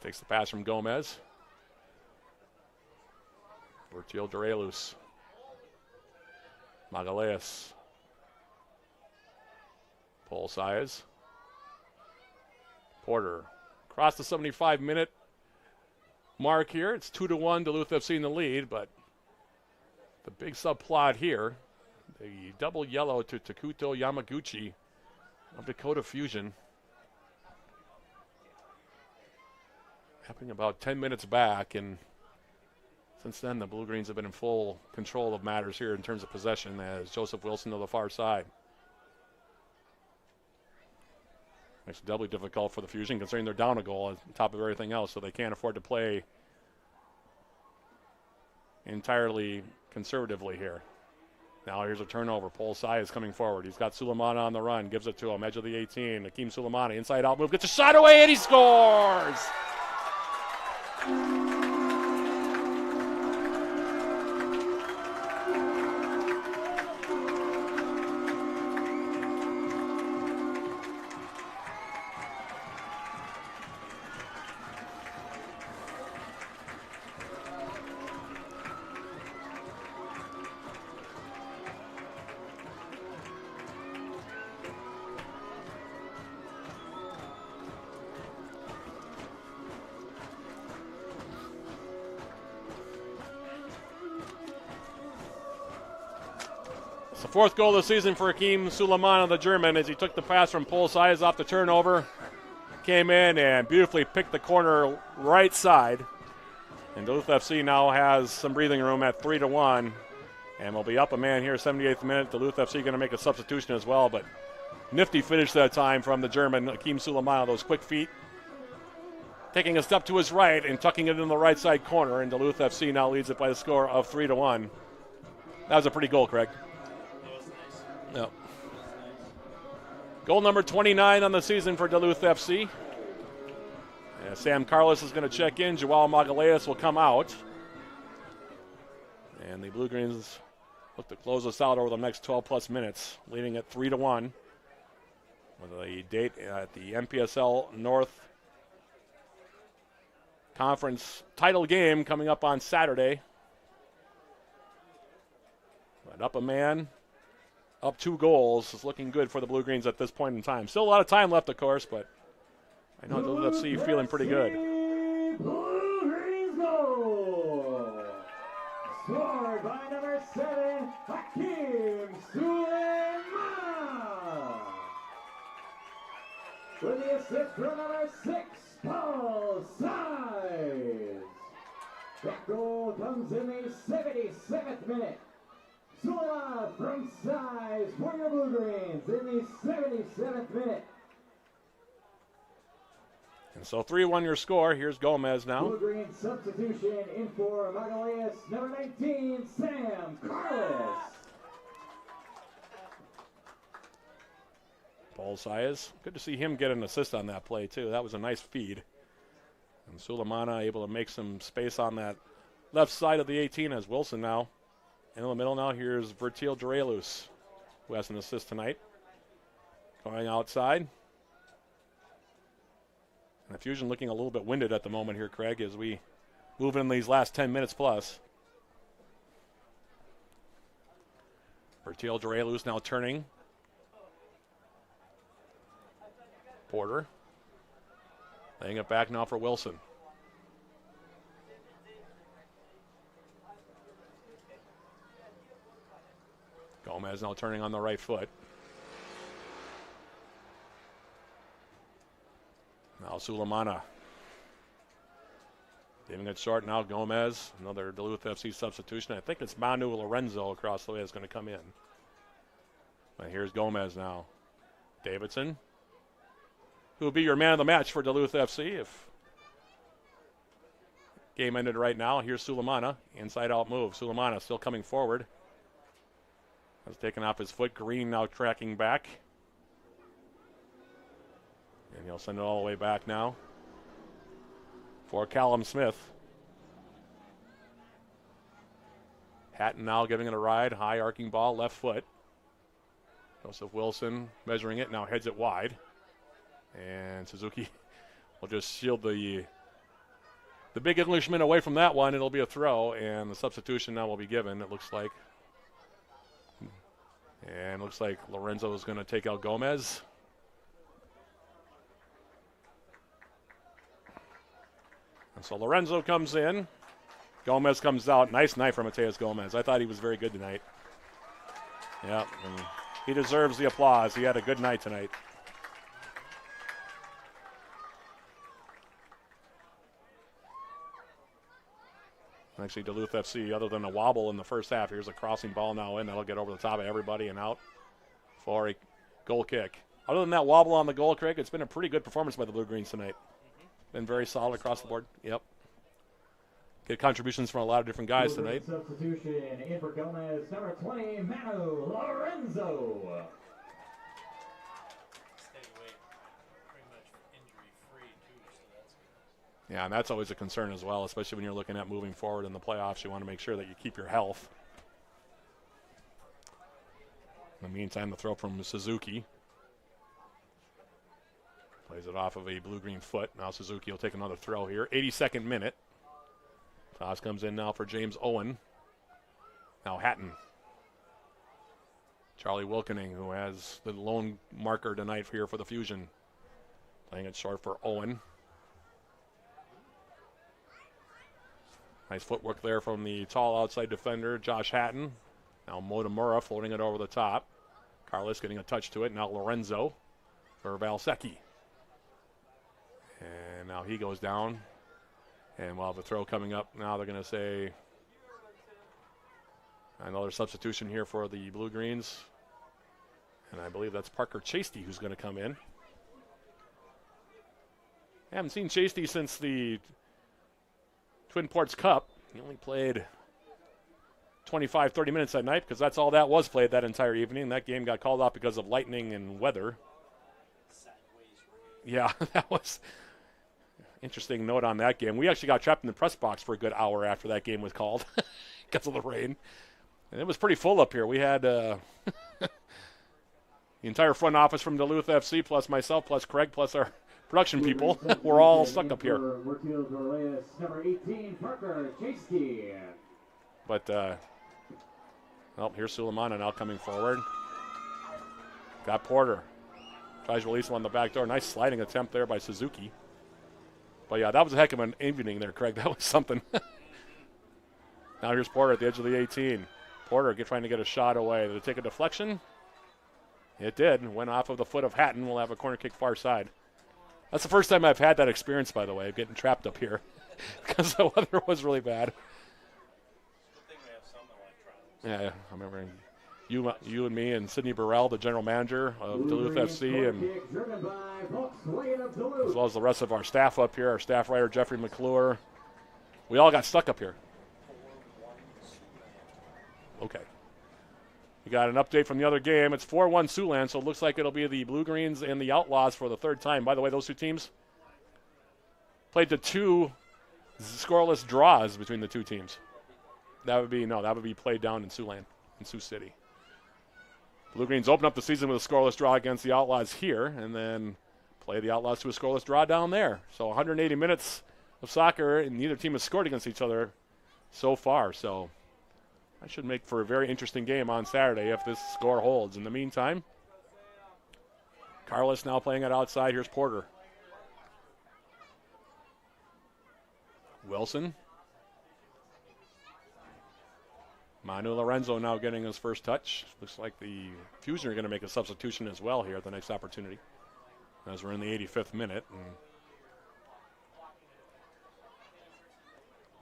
Takes the pass from Gomez. Vertil Durelus. Magalhaes. Paul Saez. Porter. Across the 75-minute mark here. It's 2-1, Duluth FC in the lead, but the big subplot here, the double yellow to Takuto Yamaguchi of Dakota Fusion, happening about 10 minutes back, and since then the Blue Greens have been in full control of matters here in terms of possession as Joseph Wilson to the far side. Makes it doubly difficult for the Fusion considering they're down a goal on top of everything else, so they can't afford to play entirely conservatively here. Now here's a turnover. Paul Sai is coming forward. He's got Sulemana on the run. Gives it to him. Edge of the 18. Akeem Sulemana. Inside out move. Gets a shot away and he scores! The fourth goal of the season for Akeem Sulemana, the German, as he took the pass from Paul Size off the turnover. Came in and beautifully picked the corner right side. And Duluth FC now has some breathing room at 3-1. And will be up a man here, 78th minute. Duluth FC going to make a substitution as well. But nifty finish that time from the German, Akeem Sulemana. Those quick feet. Taking a step to his right and tucking it in the right side corner. And Duluth FC now leads it by the score of 3-1. That was a pretty goal, Craig. Yep. Goal number 29 on the season for Duluth FC. And Sam Carlos is going to check in. Joao Magalhaes will come out. And the Blue Greens look to close us out over the next 12-plus minutes, leading at 3-1. With a date at the NPSL North Conference title game coming up on Saturday. But up a man. Up 2 goals is looking good for the Blue Greens at this point in time. Still a lot of time left, of course, but I know Duluth FC feeling pretty good. Blue Greens goal! Scored by number 7, Akeem Sulemana. With the assist from number 6, Paul Size. That goal comes in the 77th minute. Sulemana from Size for your Blue Greens in the 77th minute. And so 3-1 your score. Here's Gomez now. Blue Greens substitution in for Magalhaes, number 19, Sam Carlos. Paul Sias. Good to see him get an assist on that play, too. That was a nice feed. And Sulemana able to make some space on that left side of the 18 as Wilson now. In the middle now, here's Vertil Durelus, who has an assist tonight. Going outside. The Fusion looking a little bit winded at the moment here, Craig, as we move in these last 10 minutes plus. Bertil Durelus now turning. Porter. Laying it back now for Wilson. Gomez now turning on the right foot. Now Sulemana. Giving it short now, Gomez. Another Duluth FC substitution. I think it's Manu Lorenzo across the way that's going to come in. But here's Gomez now. Davidson, who will be your man of the match for Duluth FC if game ended right now. Here's Sulemana. Inside out move. Sulemana still coming forward. Has taken off his foot. Green now tracking back. And he'll send it all the way back now for Callum Smith. Hatton now giving it a ride. High arcing ball, left foot. Joseph Wilson measuring it, now heads it wide. And Suzuki will just shield the big Englishman away from that one. It'll be a throw, and the substitution now will be given, it looks like. And looks like Lorenzo is going to take out Gomez. And so Lorenzo comes in. Gomez comes out. Nice night from Mateus Gomez. I thought he was very good tonight. Yeah, and he deserves the applause. He had a good night tonight. Actually, Duluth FC, other than a wobble in the first half, here's a crossing ball now in. That'll get over the top of everybody and out for a goal kick. Other than that wobble on the goal, Craig, it's been a pretty good performance by the Blue Greens tonight. Been very solid across the board. Yep. Get contributions from a lot of different guys tonight. Substitution in for Gomez, number 20, Manu Lorenzo. Yeah, and that's always a concern as well, especially when you're looking at moving forward in the playoffs. You want to make sure that you keep your health. In the meantime, the throw from Suzuki. Plays it off of a blue-green foot. Now Suzuki will take another throw here. 82nd minute. Toss comes in now for James Owen. Now Hatton. Charlie Wilkening, who has the lone marker tonight here for the Fusion. Playing it short for Owen. Nice footwork there from the tall outside defender, Josh Hatton. Now Motomura floating it over the top. Carlos getting a touch to it. Now Lorenzo for Valsecchi. And now he goes down. And while the throw coming up, now they're going to say another substitution here for the Blue Greens. And I believe that's Parker Chasty who's going to come in. I haven't seen Chasty since the Twin Ports Cup. He only played 25, 30 minutes that night because that's all that was played that entire evening. That game got called off because of lightning and weather. Yeah, that was interesting note on that game. We actually got trapped in the press box for a good hour after that game was called because of the rain. And it was pretty full up here. We had the entire front office from Duluth FC plus myself plus Craig plus our production people. We're all stuck up here. Number 18, Parker Chasty. But, here's Sulemana now coming forward. Got Porter. Tries to release him on the back door. Nice sliding attempt there by Suzuki. But, yeah, that was a heck of an evening there, Craig. That was something. Now here's Porter at the edge of the 18. Porter trying to get a shot away. Did it take a deflection? It did. Went off of the foot of Hatton. We'll have a corner kick far side. That's the first time I've had that experience, by the way, of getting trapped up here because the weather was really bad. Yeah, I remember you and me and Sidney Burrell, the general manager of Duluth FC, and as well as the rest of our staff up here, our staff writer, Jeffrey McClure. We all got stuck up here. Okay. We got an update from the other game. It's 4-1 Siouxland, so it looks like it'll be the Blue Greens and the Outlaws for the third time. By the way, those two teams played to 2 scoreless draws between the two teams. That would be played down in Siouxland, in Sioux City. Blue Greens open up the season with a scoreless draw against the Outlaws here, and then play the Outlaws to a scoreless draw down there. So 180 minutes of soccer, and neither team has scored against each other so far. So that should make for a very interesting game on Saturday if this score holds. In the meantime, Carlos now playing it outside. Here's Porter. Wilson. Manu Lorenzo now getting his first touch. Looks like the Fusion are going to make a substitution as well here at the next opportunity, as we're in the 85th minute. And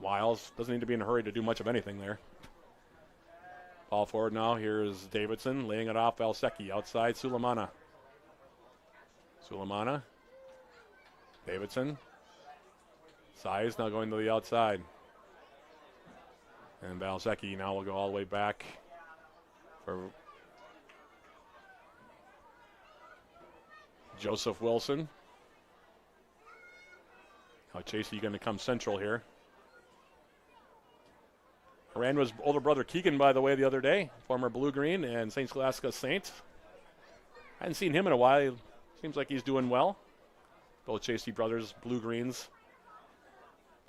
Wiles doesn't need to be in a hurry to do much of anything there. Ball forward now. Here's Davidson laying it off. Valsecchi outside. Sulemana. Davidson. Size now going to the outside. And Valsecchi now will go all the way back for Joseph Wilson. Now Chasey going to come central here. Ran was older brother Keegan, by the way, the other day. Former Blue-Green and St. Scholastica Saints. I hadn't seen him in a while. Seems like he's doing well. Both Chasey brothers, Blue-Greens,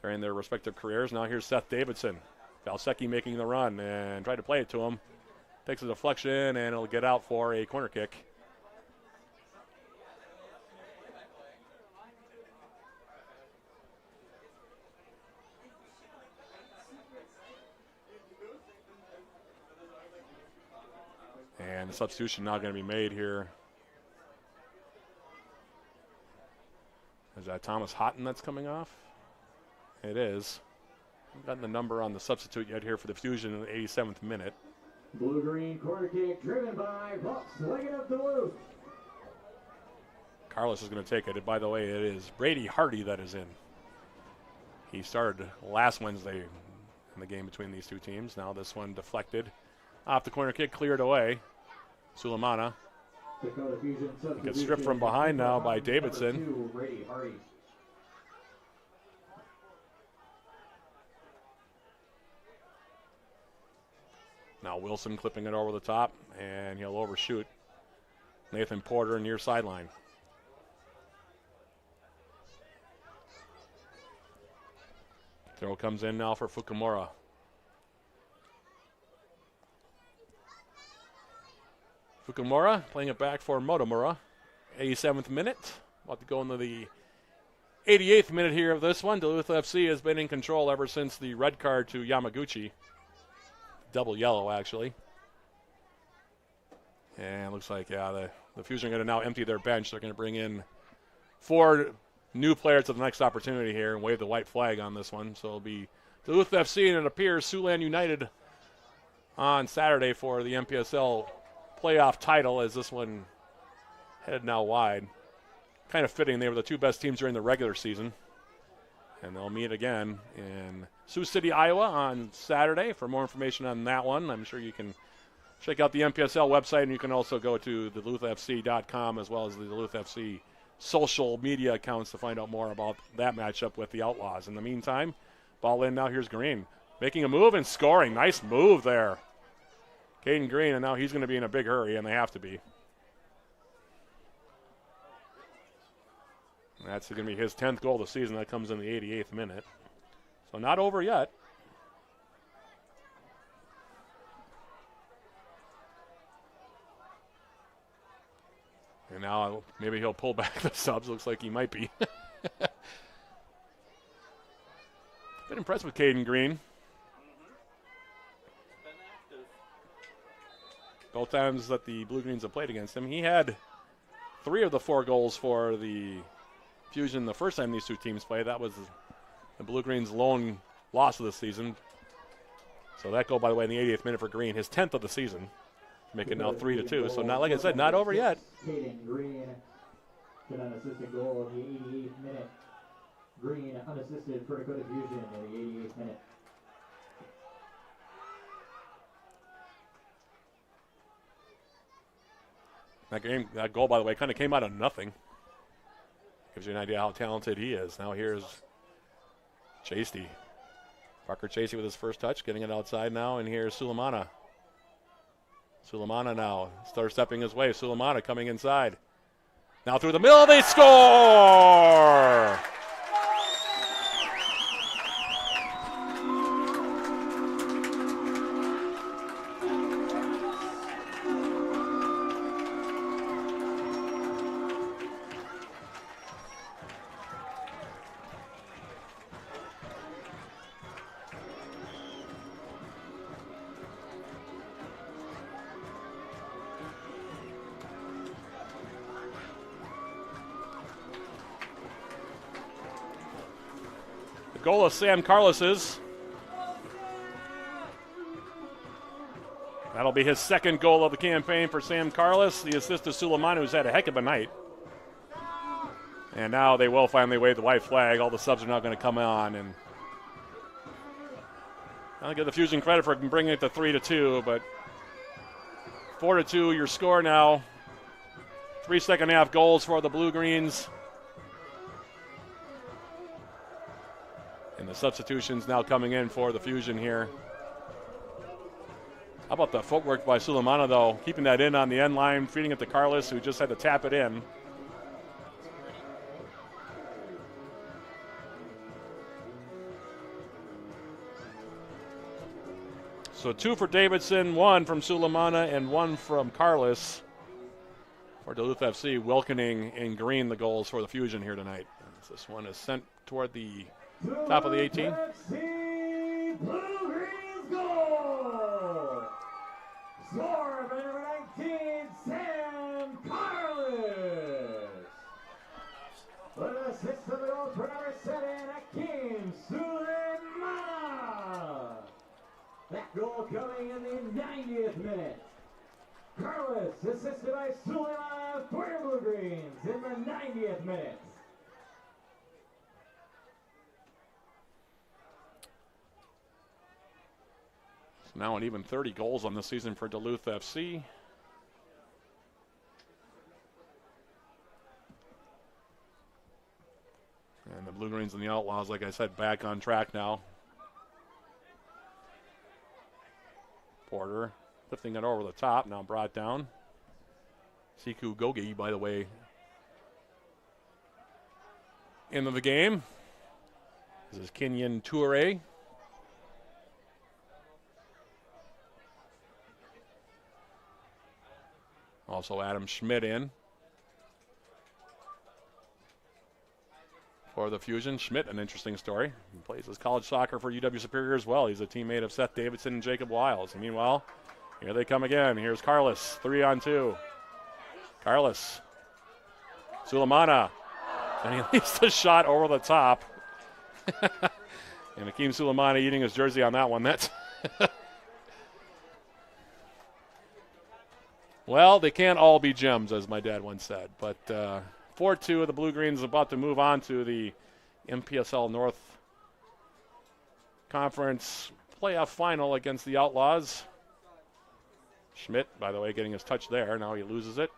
during their respective careers. Now here's Seth Davidson. Valsecchi making the run and try to play it to him. Takes a deflection and it'll get out for a corner kick. And the substitution now going to be made here. Is that Thomas Houghton that's coming off? It is. Haven't gotten the number on the substitute yet here for the Fusion in the 87th minute. Blue-green corner kick driven by Bucks, legging up Duluth. Carlos is going to take it. By the way, it is Brady Hardy that is in. He started last Wednesday in the game between these two teams. Now this one deflected. Off the corner kick, cleared away. Sulemana. He gets stripped from behind now by Davidson. Brady Hardy. Now Wilson clipping it over the top, and he'll overshoot Nathan Porter near sideline. Throw comes in now for Fukumura. Fukumura playing it back for Motomura. 87th minute. About to go into the 88th minute here of this one. Duluth FC has been in control ever since the red card to Yamaguchi. Double yellow, actually. And it looks like, yeah, the Fusion are going to now empty their bench. They're going to bring in 4 new players to the next opportunity here and wave the white flag on this one. So it'll be Duluth FC, and it appears Siouxland United on Saturday for the NPSL playoff title, as this one headed now wide. Kind of fitting. They were the 2 best teams during the regular season. And they'll meet again in Sioux City, Iowa on Saturday. For more information on that one, I'm sure you can check out the NPSL website, and you can also go to DuluthFC.com as well as the Duluth FC social media accounts to find out more about that matchup with the Outlaws. In the meantime, ball in now. Here's Green making a move and scoring. Nice move there. Caden Green, and now he's going to be in a big hurry, and they have to be. That's going to be his 10th goal of the season. That comes in the 88th minute. So not over yet. And now maybe he'll pull back the subs. Looks like he might be. Been impressed with Caden Green. Both times that the Blue Greens have played against him. He had 3 of the 4 goals for the Fusion the first time these two teams played. That was the Blue Greens' lone loss of the season. So that goal, by the way, in the 88th minute for Green, his 10th of the season, making now 3-2. So not, like I said, not over yet. Caden Green get an unassisted goal in the 88th minute. Green unassisted for Dakota Fusion in the 88th minute. That goal, by the way, kind of came out of nothing. Gives you an idea how talented he is. Now here's Chasey. Parker Chasey with his first touch, getting it outside now. And here's Sulemana. Sulemana now starts stepping his way. Sulemana coming inside. Now through the middle, they score! Goal of Sam Carlos's. That'll be his second goal of the campaign for Sam Carlos. The assist to Suleiman, who's had a heck of a night. And now they will finally wave the white flag. All the subs are now going to come on. And I'll give the Fusion credit for bringing it to 3-2, but 4-2 your score now. 3 second-half goals for the Blue-Greens. And the substitutions now coming in for the Fusion here. How about the footwork by Suleimana, though? Keeping that in on the end line, feeding it to Carlos, who just had to tap it in. So 2 for Davidson, 1 from Suleimana, and 1 from Carlos for Duluth FC, welcoming in green the goals for the Fusion here tonight. This one is sent toward the top of the 18. FC Blue-Greens goal! Score by number 19, Sam Carlos. With an assist to the goal for number 7, Akeem Suleimana. That goal coming in the 90th minute. Carlos assisted by Suleimana for your Blue-Greens in the 90th minute. Now an even 30 goals on the season for Duluth FC. And the Blue-Greens and the Outlaws, like I said, back on track now. Porter lifting it over the top, now brought down. Siku Gogi, by the way, into the game. This is Kenyon Toure. Also Adam Schmidt in for the Fusion. Schmidt, an interesting story. He plays his college soccer for UW Superior as well. He's a teammate of Seth Davidson and Jacob Wiles. And meanwhile, here they come again. Here's Carlos, 3-on-2. Carlos. Suleimana. And he leaves the shot over the top. And Akeem Suleimana eating his jersey on that one. That's well, they can't all be gems, as my dad once said. But 4-2, the Blue-Greens about to move on to the NPSL North Conference playoff final against the Outlaws. Schmidt, by the way, getting his touch there. Now he loses it.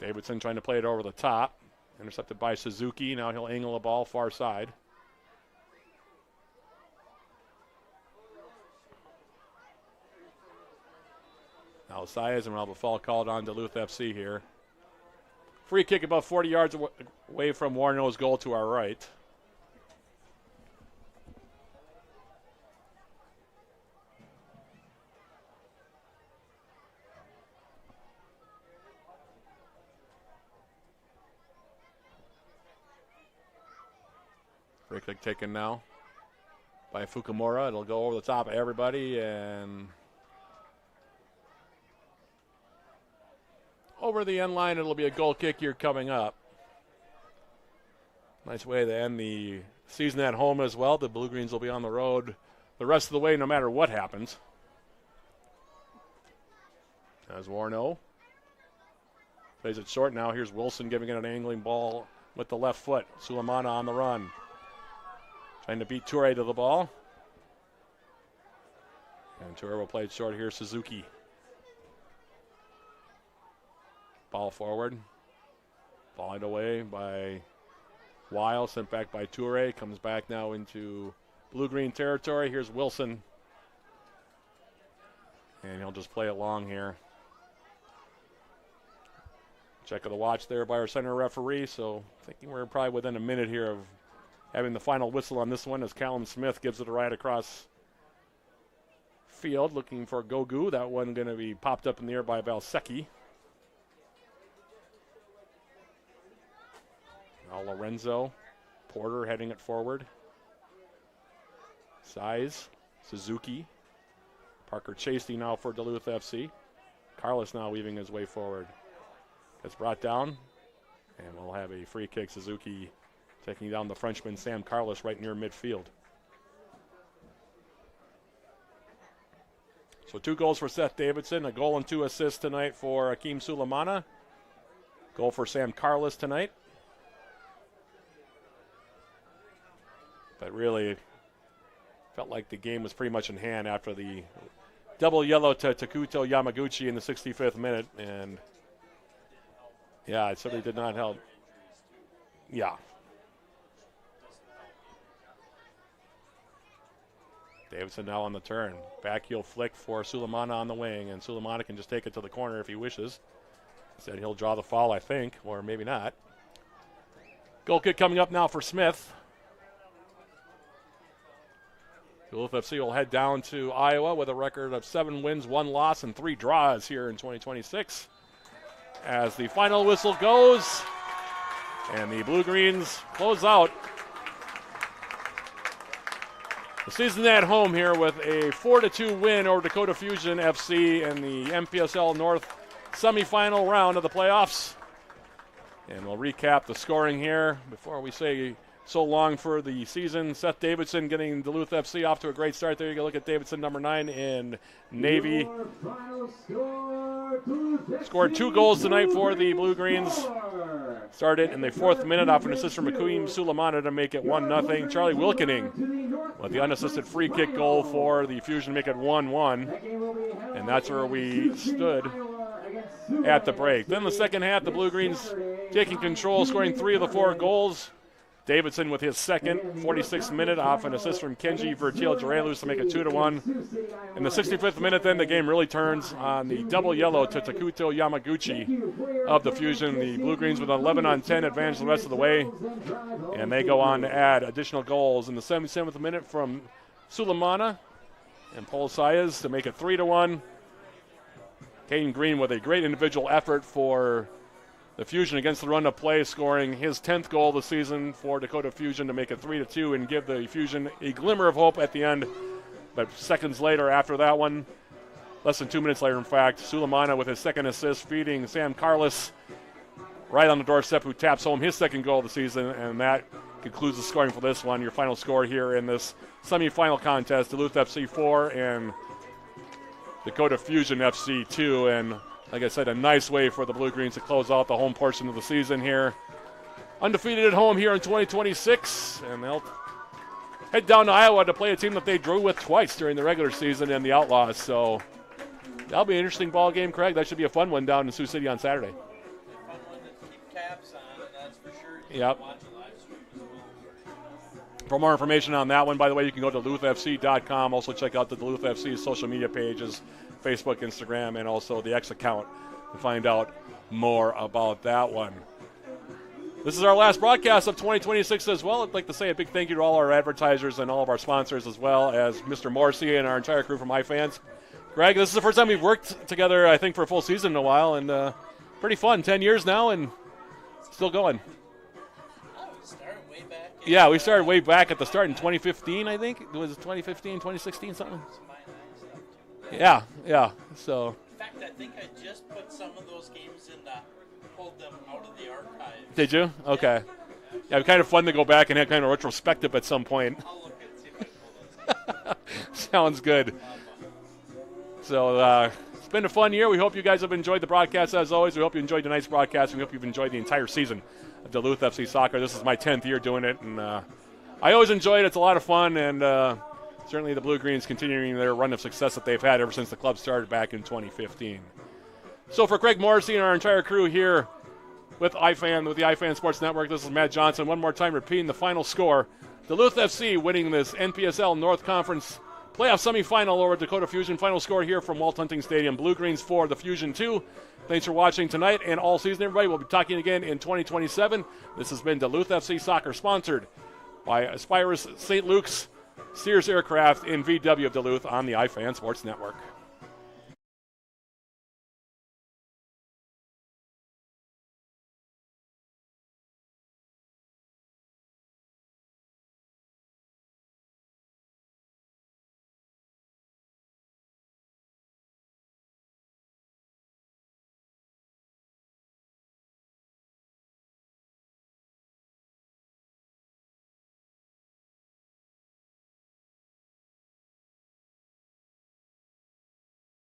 Davidson trying to play it over the top. Intercepted by Suzuki. Now he'll angle the ball far side. Now Saez and Ralph Fall called on Duluth FC here. Free kick about 40 yards away from Warno's goal to our right. Free kick taken now by Fukumura. It'll go over the top of everybody and over the end line. It'll be a goal kick here coming up. Nice way to end the season at home as well. The Blue-Greens will be on the road the rest of the way no matter what happens. As Warno plays it short now. Here's Wilson giving it an angling ball with the left foot. Suleimana on the run. Trying to beat Toure to the ball. And Toure will play it short here. Suzuki. Ball forward. Volleyed away by Weil. Sent back by Toure. Comes back now into blue-green territory. Here's Wilson. And he'll just play it long here. Check of the watch there by our center referee. So thinking we're probably within a minute here of having the final whistle on this one as Callum Smith gives it a right across field, looking for Gogu. That one going to be popped up in the air by Valsecki. Now Lorenzo, Porter heading it forward. Size, Suzuki. Parker Chasty now for Duluth FC. Carlos now weaving his way forward. Gets brought down, and we'll have a free kick. Suzuki taking down the Frenchman Sam Carlos right near midfield. So 2 goals for Seth Davidson, a goal and 2 assists tonight for Akeem Sulemana. Goal for Sam Carlos tonight. But really felt like the game was pretty much in hand after the double yellow to Takuto Yamaguchi in the 65th minute. And yeah, it certainly did not help. Yeah. Davidson now on the turn. Back heel flick for Sulemana on the wing, and Sulemana can just take it to the corner if he wishes. Said he'll draw the foul, I think, or maybe not. Goal kick coming up now for Smith. Duluth FC will head down to Iowa with a record of 7 wins, 1 loss, and 3 draws here in 2026. As the final whistle goes, and the Blue-Greens close out the season at home here with a 4-2 win over Dakota Fusion FC in the NPSL North semifinal round of the playoffs. And we'll recap the scoring here before we say so long for the season. Seth Davidson getting Duluth FC off to a great start there. You can look at Davidson, number 9 in Navy. Scored 2 goals tonight for the Blue-Greens. Started in the 4th minute off an assist from Akeem Sulemana to make it 1-0. Charlie Wilkening with the unassisted free kick goal for the Fusion to make it 1-1. And that's where we stood at the break. Then the second half, the Blue-Greens taking control, scoring 3 of the 4 goals. Davidson with his second, 46th minute off an assist from Kenji Vertil Jarelus to make it 2-1. In the 65th minute, then the game really turns on the double yellow to Takuto Yamaguchi of the Fusion. The Blue-Greens with an 11-on-10 advantage the rest of the way, and they go on to add additional goals in the 77th minute from Sulemana and Paul Sayas to make it 3-1. Caden Green with a great individual effort for the Fusion against the run of play, scoring his 10th goal of the season for Dakota Fusion to make it 3-2 and give the Fusion a glimmer of hope at the end. But seconds later after that one, less than 2 minutes later in fact, Sulemana with his second assist feeding Sam Carlos right on the doorstep, who taps home his second goal of the season, and that concludes the scoring for this one. Your final score here in this semifinal contest, Duluth FC 4 and Dakota Fusion FC 2, and like I said, a nice way for the Blue-Greens to close out the home portion of the season here. Undefeated at home here in 2026, and they'll head down to Iowa to play a team that they drew with twice during the regular season and the Outlaws. So that'll be an interesting ball game, Craig. That should be a fun one down in Sioux City on Saturday. Fun one to keep tabs on, and that's for sure. Yep. Watch a live stream as well. For more information on that one, by the way, you can go to DuluthFC.com. Also check out the Duluth FC social media pages, Facebook, Instagram, and also the X account to find out more about that one. This is our last broadcast of 2026 as well. I'd like to say a big thank you to all our advertisers and all of our sponsors, as well as Mr. Morrissey and our entire crew from iFans. Greg, this is the first time we've worked together, I think, for a full season in a while, and pretty fun. 10 years now and still going. Oh, we started way back. Yeah, we started way back at the start in 2015, I think. It was 2015, 2016, something? Yeah. So. In fact, I think I just put some of those games in, pulled them out of the archive. Did you? Okay. Yeah, kind of fun to go back and have kind of retrospective at some point. I'll look and see if I pull those. Sounds good. So it's been a fun year. We hope you guys have enjoyed the broadcast as always. We hope you enjoyed tonight's broadcast. We hope you've enjoyed the entire season of Duluth FC Soccer. This is my 10th year doing it, and I always enjoy it. It's a lot of fun, and certainly the Blue-Greens continuing their run of success that they've had ever since the club started back in 2015. So for Craig Morrissey and our entire crew here with the iFan Sports Network, this is Matt Johnson. One more time repeating the final score. Duluth FC winning this NPSL North Conference playoff semifinal over Dakota Fusion. Final score here from Walt Hunting Stadium. Blue Greens 4, the Fusion 2. Thanks for watching tonight and all season, everybody. We'll be talking again in 2027. This has been Duluth FC Soccer, sponsored by Aspirus St. Luke's, Sears Aircraft, and VW of Duluth on the iFan Sports Network.